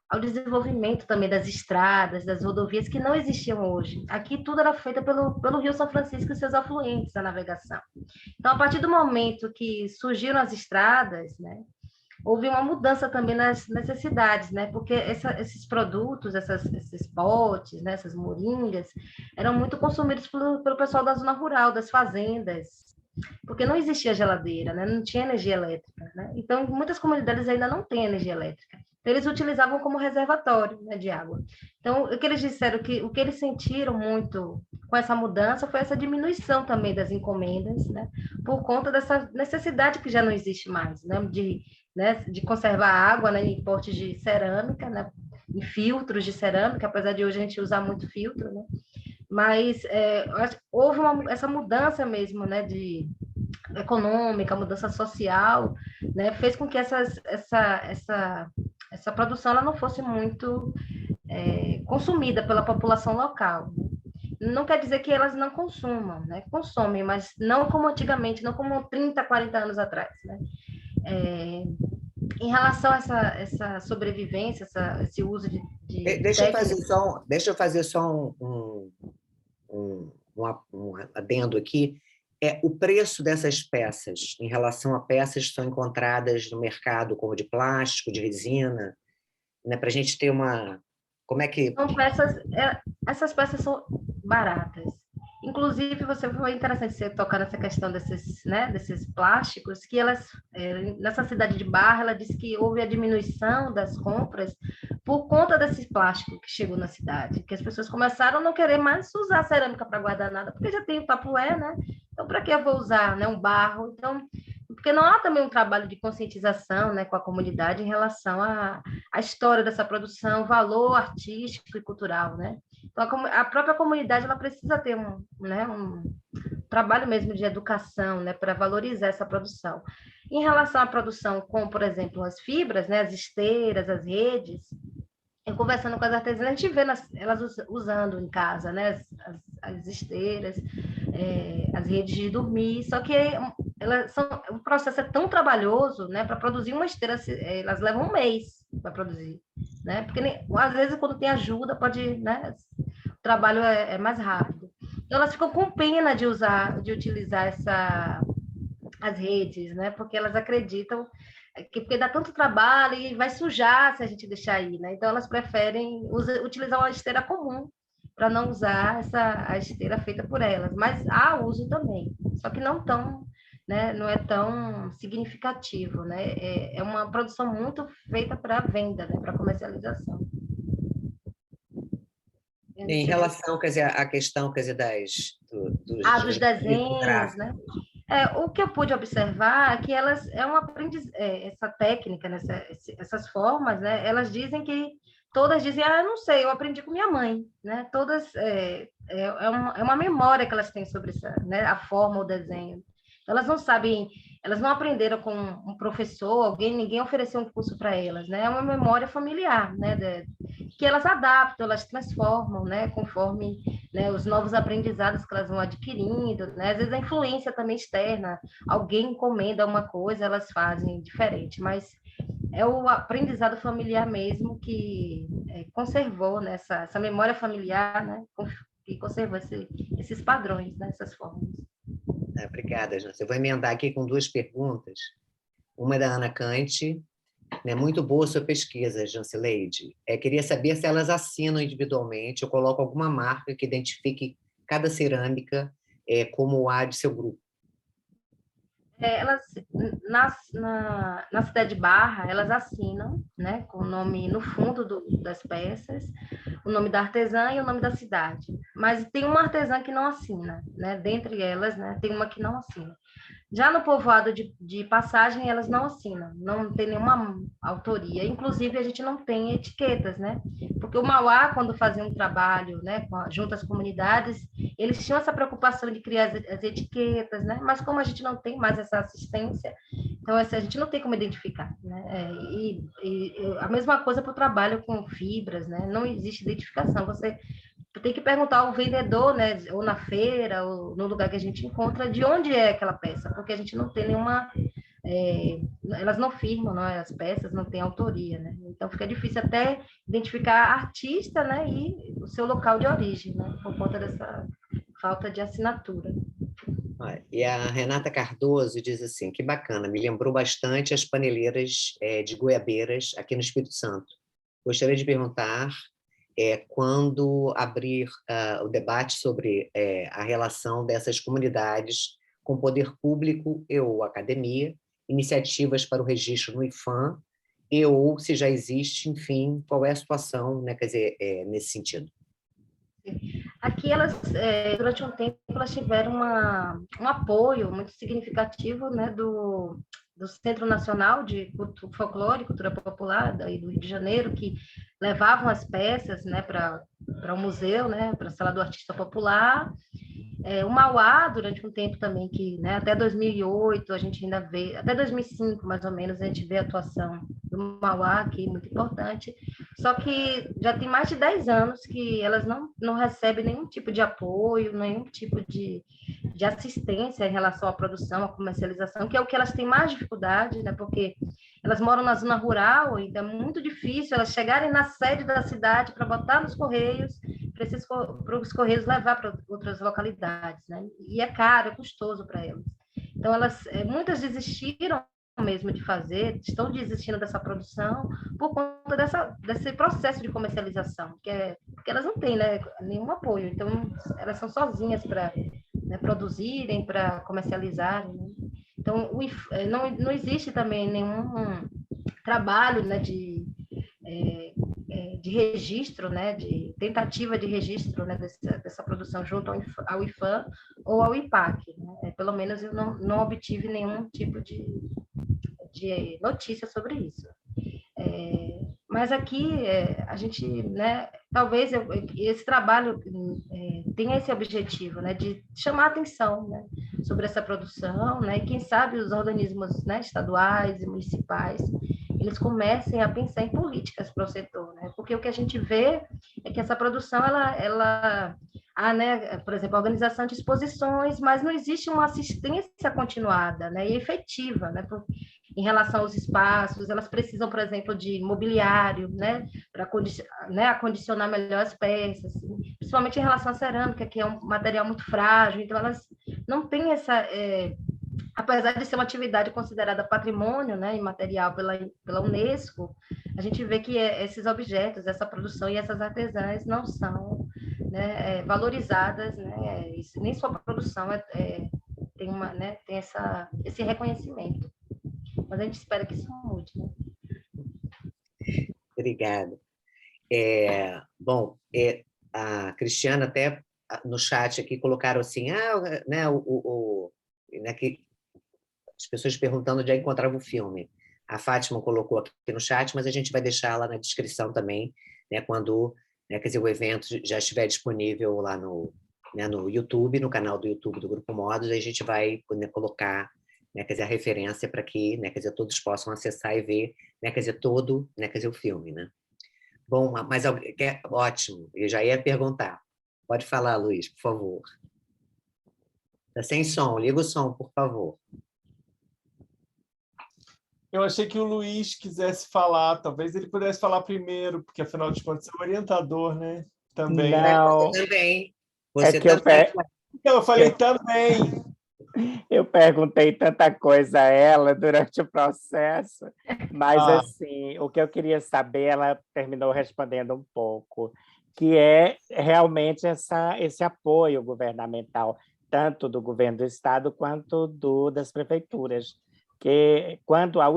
ao desenvolvimento também das estradas, das rodovias que não existiam hoje. Aqui tudo era feito pelo Rio São Francisco e seus afluentes, a navegação. Então, a partir do momento que surgiram as estradas, né, houve uma mudança também nas necessidades, né, porque esses produtos, esses potes, né, essas moringas, eram muito consumidos pelo pessoal da zona rural, das fazendas. porque não existia geladeira, né? Não tinha energia elétrica, né? Então, muitas comunidades ainda não têm energia elétrica. Então, eles utilizavam como reservatório, né, de água. Então, o que eles disseram, que o que eles sentiram muito com essa mudança foi essa diminuição também das encomendas, né, por conta dessa necessidade que já não existe mais, né, de conservar água, né, em potes de cerâmica, né, em filtros de cerâmica, apesar de hoje a gente usar muito filtro, né, mas houve essa mudança mesmo, né, de econômica, mudança social, né, fez com que essa produção ela não fosse muito consumida pela população local. Não quer dizer que elas não consumam, né? Consomem, mas não como antigamente, não como 30, 40 anos atrás, né? Em relação a essa sobrevivência, esse uso de deixa eu fazer só um adendo aqui. O preço dessas peças em relação a peças que são encontradas no mercado, como de plástico, de resina, né, para a gente ter uma... Como é que... Essas peças são baratas. Inclusive, foi interessante você tocar nessa questão desses plásticos, que elas, nessa cidade de Barra, ela disse que houve a diminuição das compras por conta desse plástico que chegou na cidade, que as pessoas começaram a não querer mais usar cerâmica para guardar nada, porque já tem o tapué, né? Então, para que eu vou usar, né, um barro? Então, porque não há também um trabalho de conscientização, né, com a comunidade em relação à história dessa produção, valor artístico e cultural, né? Então, a própria comunidade ela precisa ter um trabalho mesmo de educação, né, para valorizar essa produção. Em relação à produção com, por exemplo, as fibras, né, as esteiras, as redes, eu conversando com as artesãs, a gente vê elas usando em casa, né, as esteiras, as redes de dormir, só que o processo é tão trabalhoso, né, para produzir uma esteira, elas levam um mês para produzir, né, porque às vezes quando tem ajuda pode, né, o trabalho é mais rápido. Então elas ficam com pena de utilizar as redes, né, porque elas acreditam porque dá tanto trabalho e vai sujar se a gente deixar aí, né? Então elas preferem utilizar uma esteira comum para não usar a esteira feita por elas, mas há uso também, só que não tão, né, não é tão significativo, né? É uma produção muito feita para venda, né, para comercialização. Em relação, quer dizer, à questão, quer dizer, dos desenhos, né? O que eu pude observar é que elas essa técnica, né, essas formas, né, elas dizem que todas dizem, eu não sei, eu aprendi com minha mãe, né? Todas é uma memória que elas têm sobre essa, né, a forma, o desenho. Elas não sabem, elas não aprenderam com um professor, ninguém ofereceu um curso para elas, né? É uma memória familiar, né? Que elas adaptam, elas transformam, né? Conforme, né, os novos aprendizados que elas vão adquirindo, né? Às vezes a influência também externa, alguém encomenda uma coisa, elas fazem diferente, mas é o aprendizado familiar mesmo que conservou, né, essa memória familiar, né? Que conservou esses padrões, né? Essas formas. Obrigada, Jânsia. Eu vou emendar aqui com duas perguntas. Uma é da Ana Cante, né? Muito boa a sua pesquisa, Jancileide. Queria saber se elas assinam individualmente ou colocam alguma marca que identifique cada cerâmica como a de seu grupo. Elas, na cidade de Barra, elas assinam, né, com o nome no fundo das peças, o nome da artesã e o nome da cidade. Mas tem uma artesã que não assina, né? Dentre elas, né, tem uma que não assina. Já no povoado de Passagem, elas não assinam, não tem nenhuma autoria. Inclusive, a gente não tem etiquetas, né? Porque o Mauá, quando fazia um trabalho, né, junto às comunidades, eles tinham essa preocupação de criar as etiquetas, né? Mas como a gente não tem mais essa assistência, então a gente não tem como identificar, né? E a mesma coisa para o trabalho com fibras, né? Não existe identificação. Você tem que perguntar ao vendedor, né, ou na feira, ou no lugar que a gente encontra, de onde é aquela peça, porque a gente não tem nenhuma... elas não firmam, né, as peças, não tem autoria, né? Então fica difícil até identificar artista, né, e o seu local de origem, né, por conta dessa falta de assinatura. E a Renata Cardoso diz assim, que bacana, me lembrou bastante as paneleiras de Goiabeiras aqui no Espírito Santo. Gostaria de perguntar quando abrir o debate sobre a relação dessas comunidades com o poder público e ou academia, iniciativas para o registro no IPHAN, e ou se já existe, enfim, qual é a situação, né, quer dizer, nesse sentido. Aqui elas, durante um tempo, elas tiveram um apoio muito significativo, né, do Centro Nacional de Folclore e Cultura Popular daí do Rio de Janeiro, que levavam as peças, né, para o museu, né, para a Sala do Artista Popular. O Mauá, durante um tempo também, que, né, até 2008 a gente ainda vê, até 2005 mais ou menos, a gente vê a atuação do Mauá aqui, muito importante, só que já tem mais de 10 anos que elas não recebem nenhum tipo de apoio, nenhum tipo de assistência em relação à produção, à comercialização, que é o que elas têm mais dificuldade, né, porque elas moram na zona rural, então é muito difícil elas chegarem na sede da cidade para botar nos correios, para os correios levar para outras localidades, né? E é caro, é custoso para elas. Então, muitas desistiram mesmo de fazer, estão desistindo dessa produção por conta desse processo de comercialização, porque elas não têm, né, nenhum apoio, então elas são sozinhas para, né, produzirem, para comercializarem, né? Então, não existe também nenhum trabalho, né, de registro, né, de tentativa de registro, né, dessa produção junto ao IPHAN ou ao IPAC, né? Pelo menos eu não obtive nenhum tipo de notícia sobre isso. Mas aqui a gente, né, talvez esse trabalho tenha esse objetivo, né, de chamar a atenção, né, sobre essa produção, né, e quem sabe os organismos, né, estaduais e municipais eles comecem a pensar em políticas para o setor, né, porque o que a gente vê é que essa produção ela há, né, por exemplo, a organização de exposições, mas não existe uma assistência continuada, né, e efetiva, né, em relação aos espaços, elas precisam, por exemplo, de mobiliário, né, para acondicionar melhor as peças, principalmente em relação à cerâmica, que é um material muito frágil, então elas não têm apesar de ser uma atividade considerada patrimônio, né, imaterial pela Unesco, a gente vê que esses objetos, essa produção e essas artesãs não são, né, valorizadas, né, nem sua produção tem esse reconhecimento. Mas a gente espera que isso mude, né? Obrigada. Bom, a Cristiana até no chat aqui colocaram assim, né, né, que as pessoas perguntando onde é que encontrava o filme. A Fátima colocou aqui no chat, mas a gente vai deixar lá na descrição também, né, quando, né, quer dizer, o evento já estiver disponível lá no YouTube, no canal do YouTube do Grupo Modus, aí a gente vai, né, colocar, né, quer dizer, a referência para que, né, quer dizer, todos possam acessar e ver, né, quer dizer, todo, né, quer dizer, o filme, né? Bom, mas ótimo, eu já ia perguntar. Pode falar, Luiz, por favor. Está sem som, liga o som, por favor. Eu achei que o Luiz quisesse falar, talvez ele pudesse falar primeiro, porque afinal de contas é o orientador, né? Também. Não. Você também. Você também. Então, eu falei também. Eu perguntei tanta coisa a ela durante o processo, mas assim, o que eu queria saber, ela terminou respondendo um pouco, que é realmente esse apoio governamental, tanto do governo do estado quanto das prefeituras. Que quando a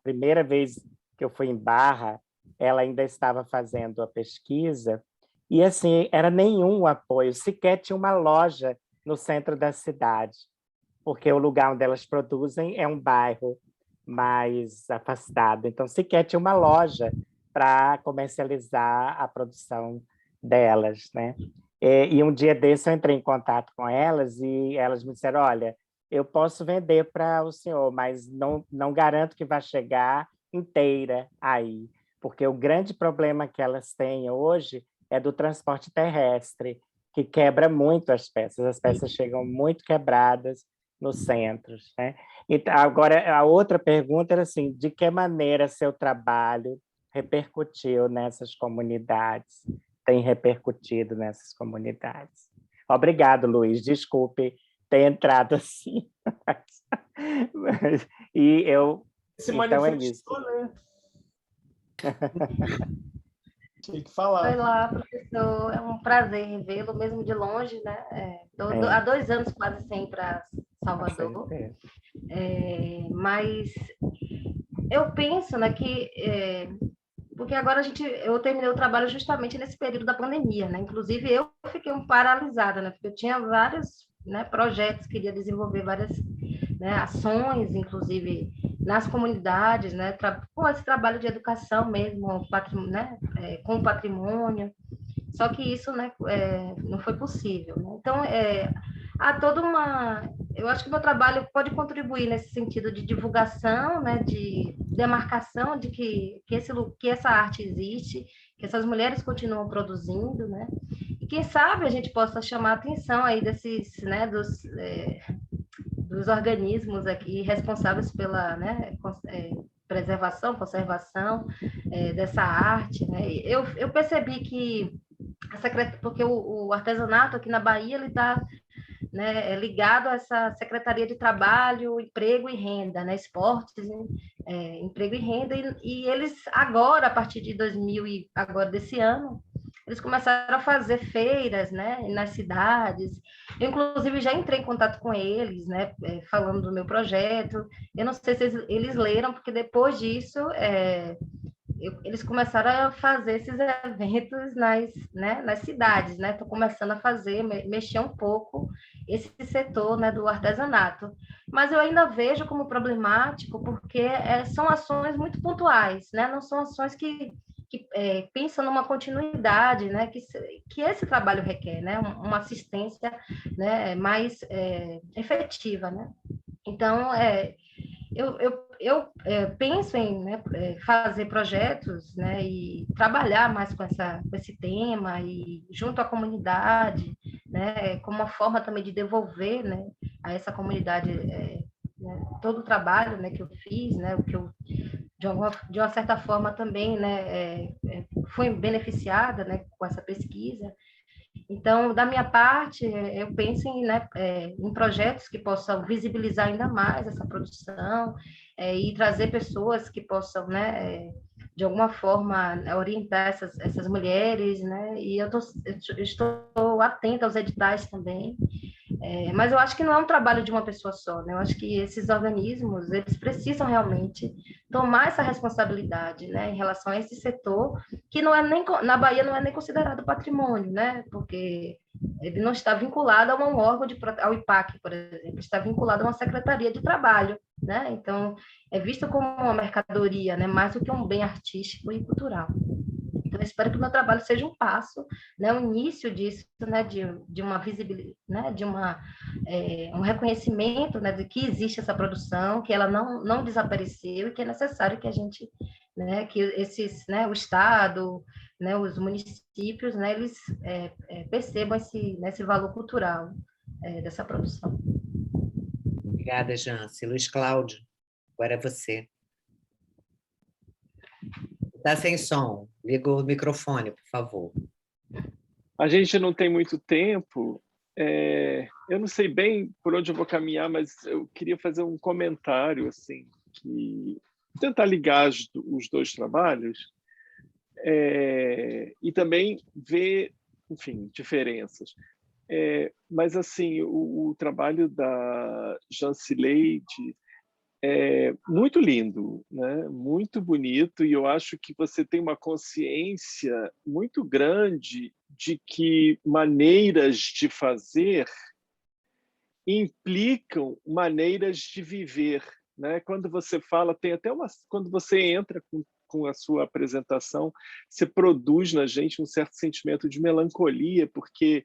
primeira vez que eu fui em Barra, ela ainda estava fazendo a pesquisa, e assim, era nenhum apoio, sequer tinha uma loja no centro da cidade, porque o lugar onde elas produzem é um bairro mais afastado, então sequer tinha uma loja para comercializar a produção delas, né? E um dia desse eu entrei em contato com elas e elas me disseram, olha, eu posso vender para o senhor, mas não garanto que vai chegar inteira aí, porque o grande problema que elas têm hoje é do transporte terrestre, que quebra muito as peças chegam muito quebradas nos centros, né? Então, agora, a outra pergunta era assim, de que maneira seu trabalho repercutiu nessas comunidades, tem repercutido nessas comunidades? Obrigado, Luiz, desculpe ter entrado assim. E eu... Se então é isso. Né? Tinha que falar. Foi lá, professor. É um prazer revê-lo, mesmo de longe, né? Há 2 anos quase sem ir para Salvador. Mas eu penso, né, que porque agora eu terminei o trabalho justamente nesse período da pandemia, né? Inclusive eu fiquei paralisada, né? Porque eu tinha vários, né, projetos, queria desenvolver várias, né, ações, inclusive nas comunidades, né? Com esse trabalho de educação mesmo, né, com o patrimônio. Só que isso, né, não foi possível, né? Então, há toda uma... Eu acho que o meu trabalho pode contribuir nesse sentido de divulgação, né, de demarcação de que essa arte existe, que essas mulheres continuam produzindo, né? E quem sabe a gente possa chamar a atenção aí desses, né, dos organismos aqui responsáveis pela, né, preservação, conservação dessa arte, né? Eu percebi que porque o artesanato aqui na Bahia ele está, né, ligado a essa Secretaria de Trabalho, Emprego e Renda, né, esportes, emprego e renda, e eles agora, a partir de agora desse ano, eles começaram a fazer feiras, né, nas cidades. Eu, inclusive, já entrei em contato com eles, né, falando do meu projeto. Eu não sei se eles leram, porque depois disso eles começaram a fazer esses eventos nas cidades, né? Estou começando a mexer um pouco esse setor, né, do artesanato. Mas eu ainda vejo como problemático, porque são ações muito pontuais, né? Não são ações que pensam numa continuidade, né? Que esse trabalho requer, né? Uma assistência, né, mais efetiva, né? Então, eu penso em, né, fazer projetos, né, e trabalhar mais com esse tema e junto à comunidade, né, como uma forma também de devolver, né, a essa comunidade né, todo o trabalho, né, que eu fiz, né, o que eu de uma certa forma também, né, fui beneficiada, né, com essa pesquisa. Então, da minha parte, eu penso em projetos que possam visibilizar ainda mais essa produção e trazer pessoas que possam, né, de alguma forma, orientar essas mulheres, né? E eu estou atenta aos editais também. Mas eu acho que não é um trabalho de uma pessoa só, né? Eu acho que esses organismos, eles precisam realmente tomar essa responsabilidade, né, em relação a esse setor, que não é nem, na Bahia não é nem considerado patrimônio, né, porque ele não está vinculado a um órgão, ao IPAC, por exemplo, está vinculado a uma secretaria de trabalho, né, então é visto como uma mercadoria, né, mais do que um bem artístico e cultural. Então, eu espero que o meu trabalho seja um passo, né, o início disso, né, de uma visibilidade, né, de um reconhecimento, né, de que existe essa produção, que ela não desapareceu e que é necessário que a gente, né, que né, o Estado, né, os municípios, né, eles percebam esse valor cultural dessa produção. Obrigada, Jance. Luiz Cláudio, agora é você. Está sem som. Liga o microfone, por favor. A gente não tem muito tempo. Eu não sei bem por onde eu vou caminhar, mas eu queria fazer um comentário, assim, tentar ligar os dois trabalhos e também ver, enfim, diferenças. Mas, assim, o trabalho da Jancileide é muito lindo, né? Muito bonito, e eu acho que você tem uma consciência muito grande de que maneiras de fazer implicam maneiras de viver, né? Quando você fala, tem até quando você entra com a sua apresentação, você produz na gente um certo sentimento de melancolia, porque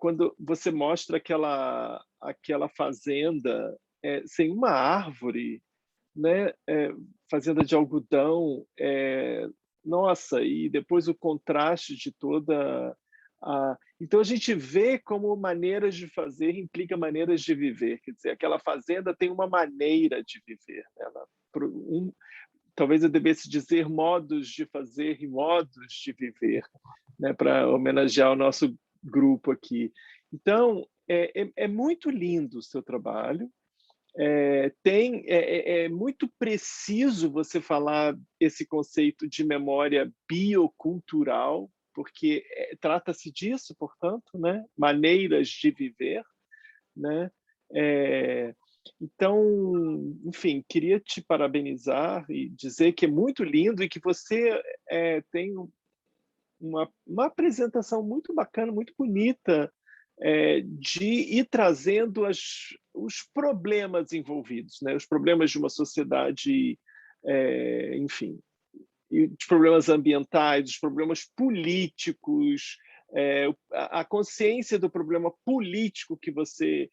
quando você mostra aquela fazenda sem uma árvore, né? Fazenda de algodão, nossa, e depois o contraste de toda a... Então, a gente vê como maneiras de fazer implica maneiras de viver, quer dizer, aquela fazenda tem uma maneira de viver, né? Talvez eu devesse dizer modos de fazer e modos de viver, né? Para homenagear o nosso grupo aqui. Então, é muito lindo o seu trabalho. É muito preciso você falar esse conceito de memória biocultural, porque trata-se disso, portanto, né? Maneiras de viver, né? Então, enfim, queria te parabenizar e dizer que é muito lindo e que você tem uma apresentação muito bacana, muito bonita, de ir trazendo os problemas envolvidos, né? Os problemas de uma sociedade, enfim, os problemas ambientais, os problemas políticos, a consciência do problema político que você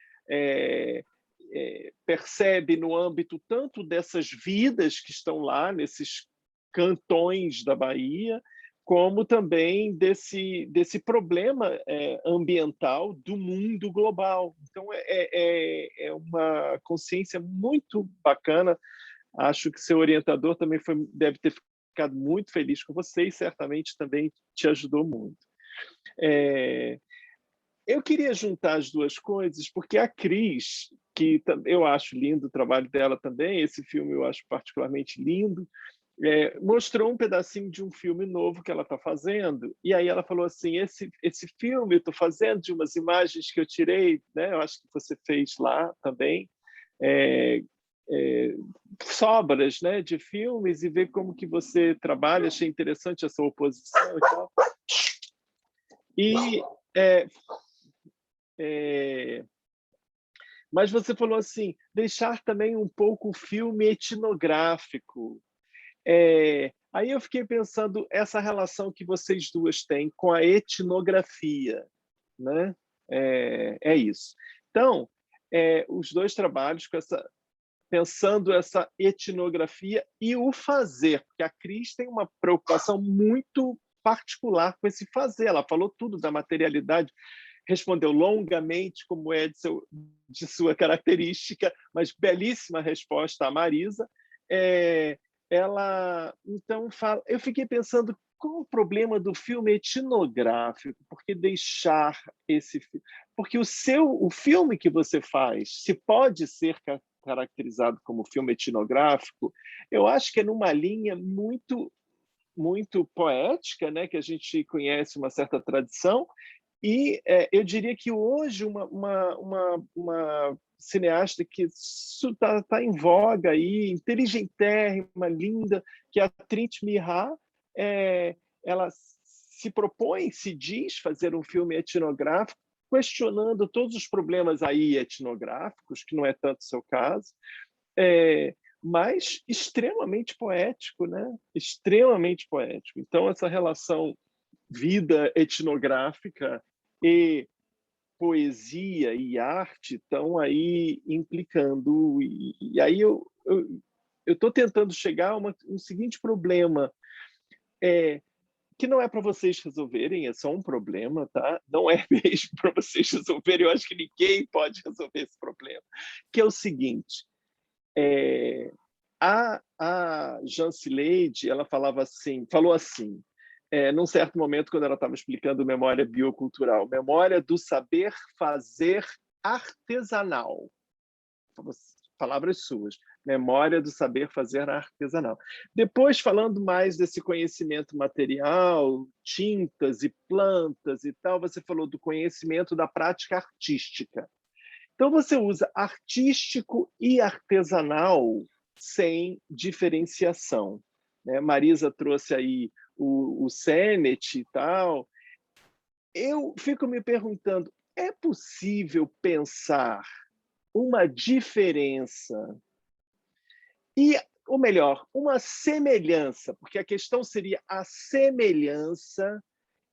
percebe no âmbito tanto dessas vidas que estão lá, nesses cantões da Bahia, como também desse problema ambiental do mundo global. Então, é uma consciência muito bacana. Acho que seu orientador também deve ter ficado muito feliz com você e certamente também te ajudou muito. Eu queria juntar as duas coisas, porque a Cris, que eu acho lindo o trabalho dela também, esse filme eu acho particularmente lindo, mostrou um pedacinho de um filme novo que ela está fazendo, e aí ela falou assim, esse filme eu estou fazendo de umas imagens que eu tirei, né? Eu acho que você fez lá também, sobras, né, de filmes, e ver como que você trabalha, achei interessante essa oposição e tal. Mas você falou assim, deixar também um pouco o filme etnográfico. Aí eu fiquei pensando essa relação que vocês duas têm com a etnografia, né? É isso. Então, os dois trabalhos pensando essa etnografia e o fazer, porque a Cris tem uma preocupação muito particular com esse fazer. Ela falou tudo da materialidade, respondeu longamente, como é de sua característica, mas belíssima resposta à Marisa. Ela então fala, eu fiquei pensando qual o problema do filme etnográfico, porque deixar esse filme, porque o filme que você faz, se pode ser caracterizado como filme etnográfico, eu acho que é numa linha muito poética, né, que a gente conhece uma certa tradição, e eu diria que hoje uma cineasta que está em voga aí, inteligentérrima, linda, que é a Trit Mihar, ela se diz fazer um filme etnográfico, questionando todos os problemas aí etnográficos, que não é tanto o seu caso, mas extremamente poético, né? Extremamente poético. Então, essa relação vida etnográfica e poesia e arte estão aí implicando. E aí eu estou tentando chegar a um seguinte problema, que não é para vocês resolverem, é só um problema, tá? Não é mesmo para vocês resolverem, eu acho que ninguém pode resolver esse problema, que é o seguinte, a Jancileide, ela falou assim, num certo momento, quando ela estava explicando memória biocultural, memória do saber fazer artesanal. Palavras suas. Memória do saber fazer artesanal. Depois, falando mais desse conhecimento material, tintas e plantas e tal, você falou do conhecimento da prática artística. Então, você usa artístico e artesanal sem diferenciação, né? Marisa trouxe aí o Sennett e tal. Eu fico me perguntando, é possível pensar uma diferença ou melhor, uma semelhança, porque a questão seria a semelhança,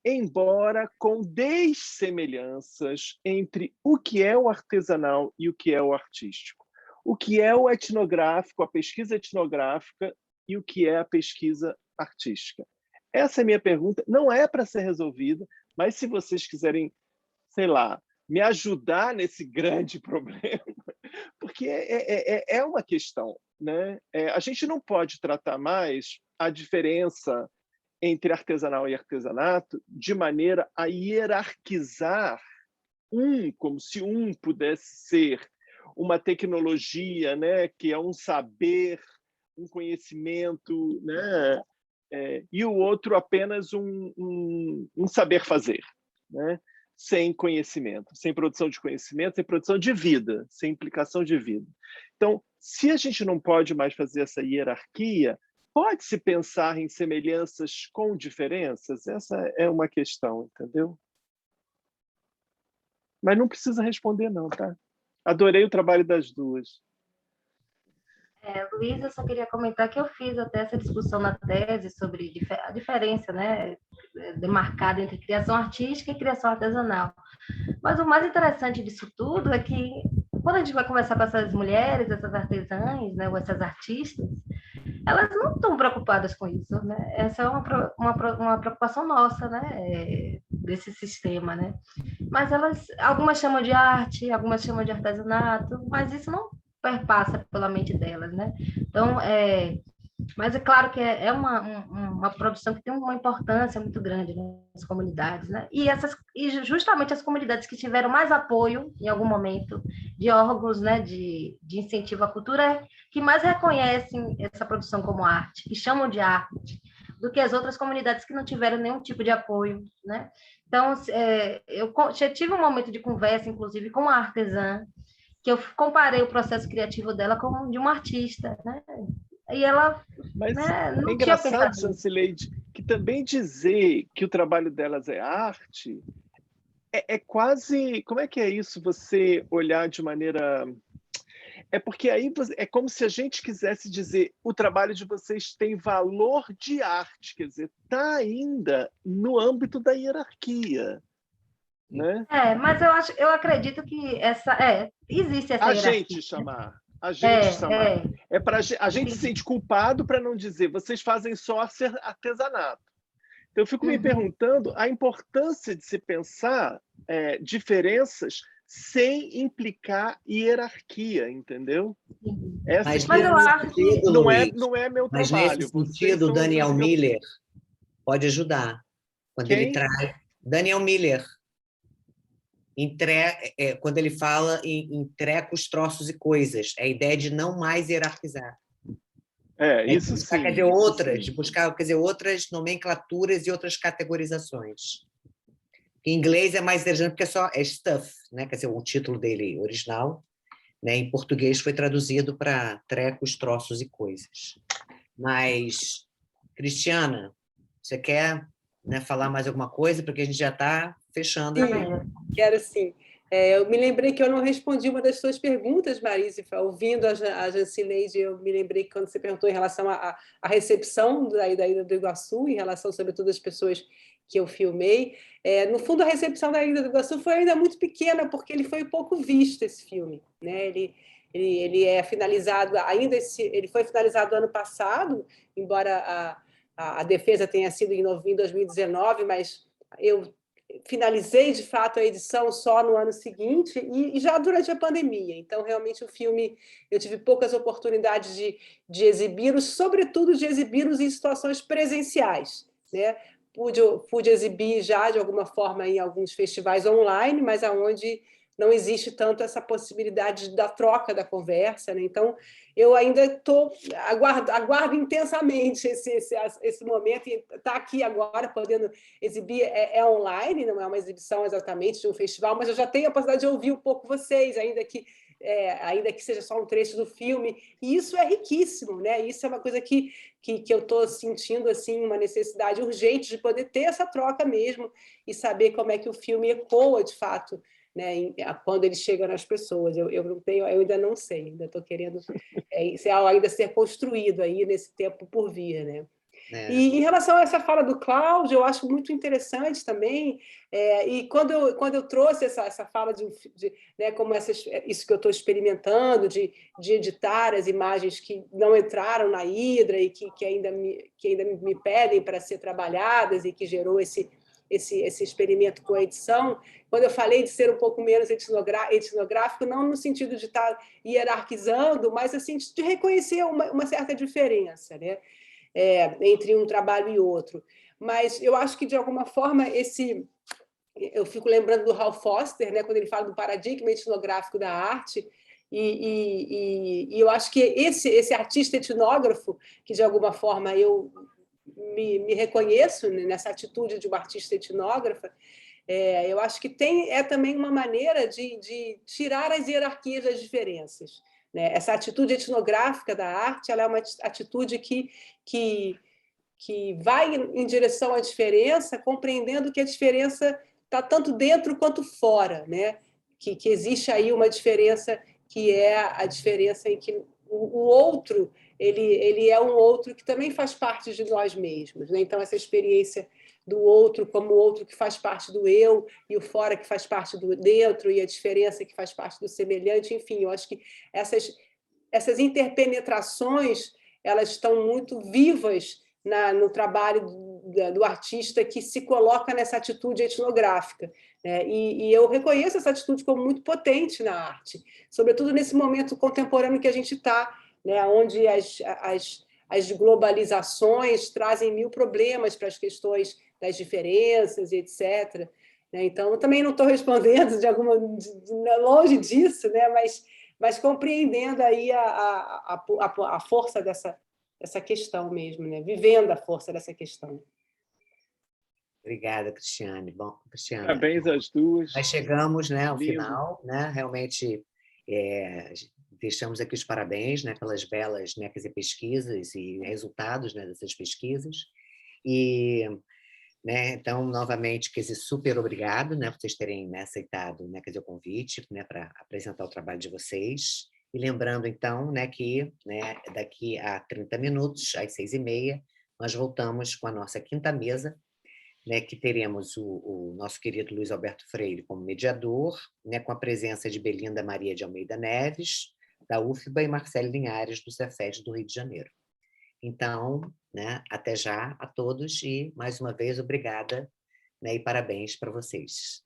embora com dessemelhanças entre o que é o artesanal e o que é o artístico. O que é o etnográfico, a pesquisa etnográfica, e o que é a pesquisa artística. Essa é a minha pergunta, não é para ser resolvida, mas se vocês quiserem, sei lá, me ajudar nesse grande problema, porque é uma questão, né? A gente não pode tratar mais a diferença entre artesanal e artesanato de maneira a hierarquizar como se um pudesse ser uma tecnologia, né, que é um saber, um conhecimento, né, e o outro apenas um saber fazer, né, sem conhecimento, sem produção de conhecimento, sem produção de vida, sem implicação de vida. Então, se a gente não pode mais fazer essa hierarquia, pode-se pensar em semelhanças com diferenças? Essa é uma questão, entendeu? Mas não precisa responder não, tá? Adorei o trabalho das duas. Luiz, eu só queria comentar que eu fiz até essa discussão na tese sobre a diferença, né, demarcada entre criação artística e criação artesanal. Mas o mais interessante disso tudo é que, quando a gente vai conversar com essas mulheres, essas artesãs, né, ou essas artistas, elas não estão preocupadas com isso, né? Essa é uma preocupação nossa, né, desse sistema, né? Mas algumas chamam de arte, algumas chamam de artesanato, mas isso não perpassa pela mente delas, né? Então, mas é claro que é uma produção que tem uma importância muito grande nas comunidades, né? E justamente as comunidades que tiveram mais apoio, em algum momento, de órgãos, né, de incentivo à cultura, que mais reconhecem essa produção como arte, que chamam de arte, do que as outras comunidades que não tiveram nenhum tipo de apoio, né? Então, eu já tive um momento de conversa, inclusive, com uma artesã, que eu comparei o processo criativo dela com o de uma artista, né? E ela, mas né, não é engraçado, Jancileide, que também dizer que o trabalho delas é arte é quase... Como é que é isso, você olhar de maneira... É porque aí é como se a gente quisesse dizer o trabalho de vocês tem valor de arte, quer dizer, está ainda no âmbito da hierarquia. Né? Mas eu acredito que existe essa hierarquia. A gente chamar. É para a gente se sente culpado para não dizer vocês fazem só artesanato. Então eu fico me perguntando a importância de se pensar diferenças sem implicar hierarquia, entendeu? Mas eu acho que não é meu mas trabalho. Nesse sentido, o Daniel Miller pode ajudar. Quando ele traz Daniel Miller, quando ele fala em trecos, troços e coisas, é a ideia de não mais hierarquizar. Isso sim. Quer dizer, buscar outras nomenclaturas e outras categorizações. Em inglês é mais interessante porque é stuff, né? Quer dizer, o título dele original, né, em português foi traduzido para trecos, troços e coisas. Mas, Cristiana, você quer, né, falar mais alguma coisa? Porque a gente já está fechando. Sim, quero sim. Eu me lembrei que eu não respondi uma das suas perguntas, Marise, ouvindo a Jancileide, eu me lembrei que quando você perguntou em relação à recepção da Ilha do Iguaçu, em relação, sobretudo, às pessoas que eu filmei. No fundo, a recepção da Ilha do Iguaçu foi ainda muito pequena, porque ele foi pouco visto, esse filme, né? Ele é finalizado ele foi finalizado ano passado, embora a defesa tenha sido em 2019, mas eu finalizei, de fato, a edição só no ano seguinte e já durante a pandemia. Então, realmente, o filme, eu tive poucas oportunidades de exibi-los, sobretudo de exibi-los em situações presenciais, né? Pude exibir já, de alguma forma, em alguns festivais online, mas aonde não existe tanto essa possibilidade da troca, da conversa, né? Então, eu ainda aguardo intensamente esse momento, e estar aqui agora, podendo exibir, online, não é uma exibição exatamente de um festival, mas eu já tenho a possibilidade de ouvir um pouco vocês, ainda que seja só um trecho do filme, e isso é riquíssimo, né? Isso é uma coisa que eu estou sentindo, assim, uma necessidade urgente de poder ter essa troca mesmo, e saber como é que o filme ecoa, de fato, né, quando ele chega nas pessoas. Eu ainda não sei, ainda estou querendo isso ainda ser construído aí nesse tempo por vir, né? E em relação a essa fala do Cláudio, eu acho muito interessante também, e quando eu trouxe essa fala né, como isso que eu estou experimentando, de editar as imagens que não entraram na Hidra e que ainda me pedem para ser trabalhadas, e que gerou esse experimento com a edição, quando eu falei de ser um pouco menos etnográfico, não no sentido de estar hierarquizando, mas assim, de reconhecer uma certa diferença, né? Entre um trabalho e outro. Mas eu acho que, de alguma forma, eu fico lembrando do Hal Foster, né, quando ele fala do paradigma etnográfico da arte, E eu acho que esse artista etnógrafo, que de alguma forma eu me reconheço nessa atitude de uma artista etnógrafa, eu acho que é também uma maneira de tirar as hierarquias das diferenças, né? Essa atitude etnográfica da arte, ela é uma atitude que vai em direção à diferença, compreendendo que a diferença está tanto dentro quanto fora, né? Que existe aí uma diferença que é a diferença em que o outro ele é um outro que também faz parte de nós mesmos, né? Então essa experiência do outro como o outro que faz parte do eu e o fora que faz parte do dentro e a diferença que faz parte do semelhante, enfim, eu acho que essas interpenetrações elas estão muito vivas no trabalho do artista que se coloca nessa atitude etnográfica, né? E eu reconheço essa atitude como muito potente na arte, sobretudo nesse momento contemporâneo que a gente está, né? Onde as globalizações trazem mil problemas para as questões das diferenças, etc. Então, eu também não estou respondendo longe disso, né? Mas compreendendo aí a força dessa questão mesmo, né? Vivendo a força dessa questão. Obrigada, Cristiane. Bom, Cristiana, parabéns às duas. nós chegamos, né, ao Lindo. final, né? Realmente deixamos aqui os parabéns, né, pelas belas, né, quer dizer, pesquisas e resultados, né, dessas pesquisas. E, né, então, novamente, quer dizer, super obrigado, né, por vocês terem, né, aceitado, né, quer dizer, o convite, né, para apresentar o trabalho de vocês. E lembrando, então, né, que, né, daqui a 30 minutos, às 6h30, nós voltamos com a nossa quinta mesa, né, que teremos o nosso querido Luiz Alberto Freire como mediador, né, com a presença de Belinda Maria de Almeida Neves, da UFBA, e Marcelo Linhares, do Cefet do Rio de Janeiro. Então, né, até já a todos e, mais uma vez, obrigada, né, e parabéns para vocês.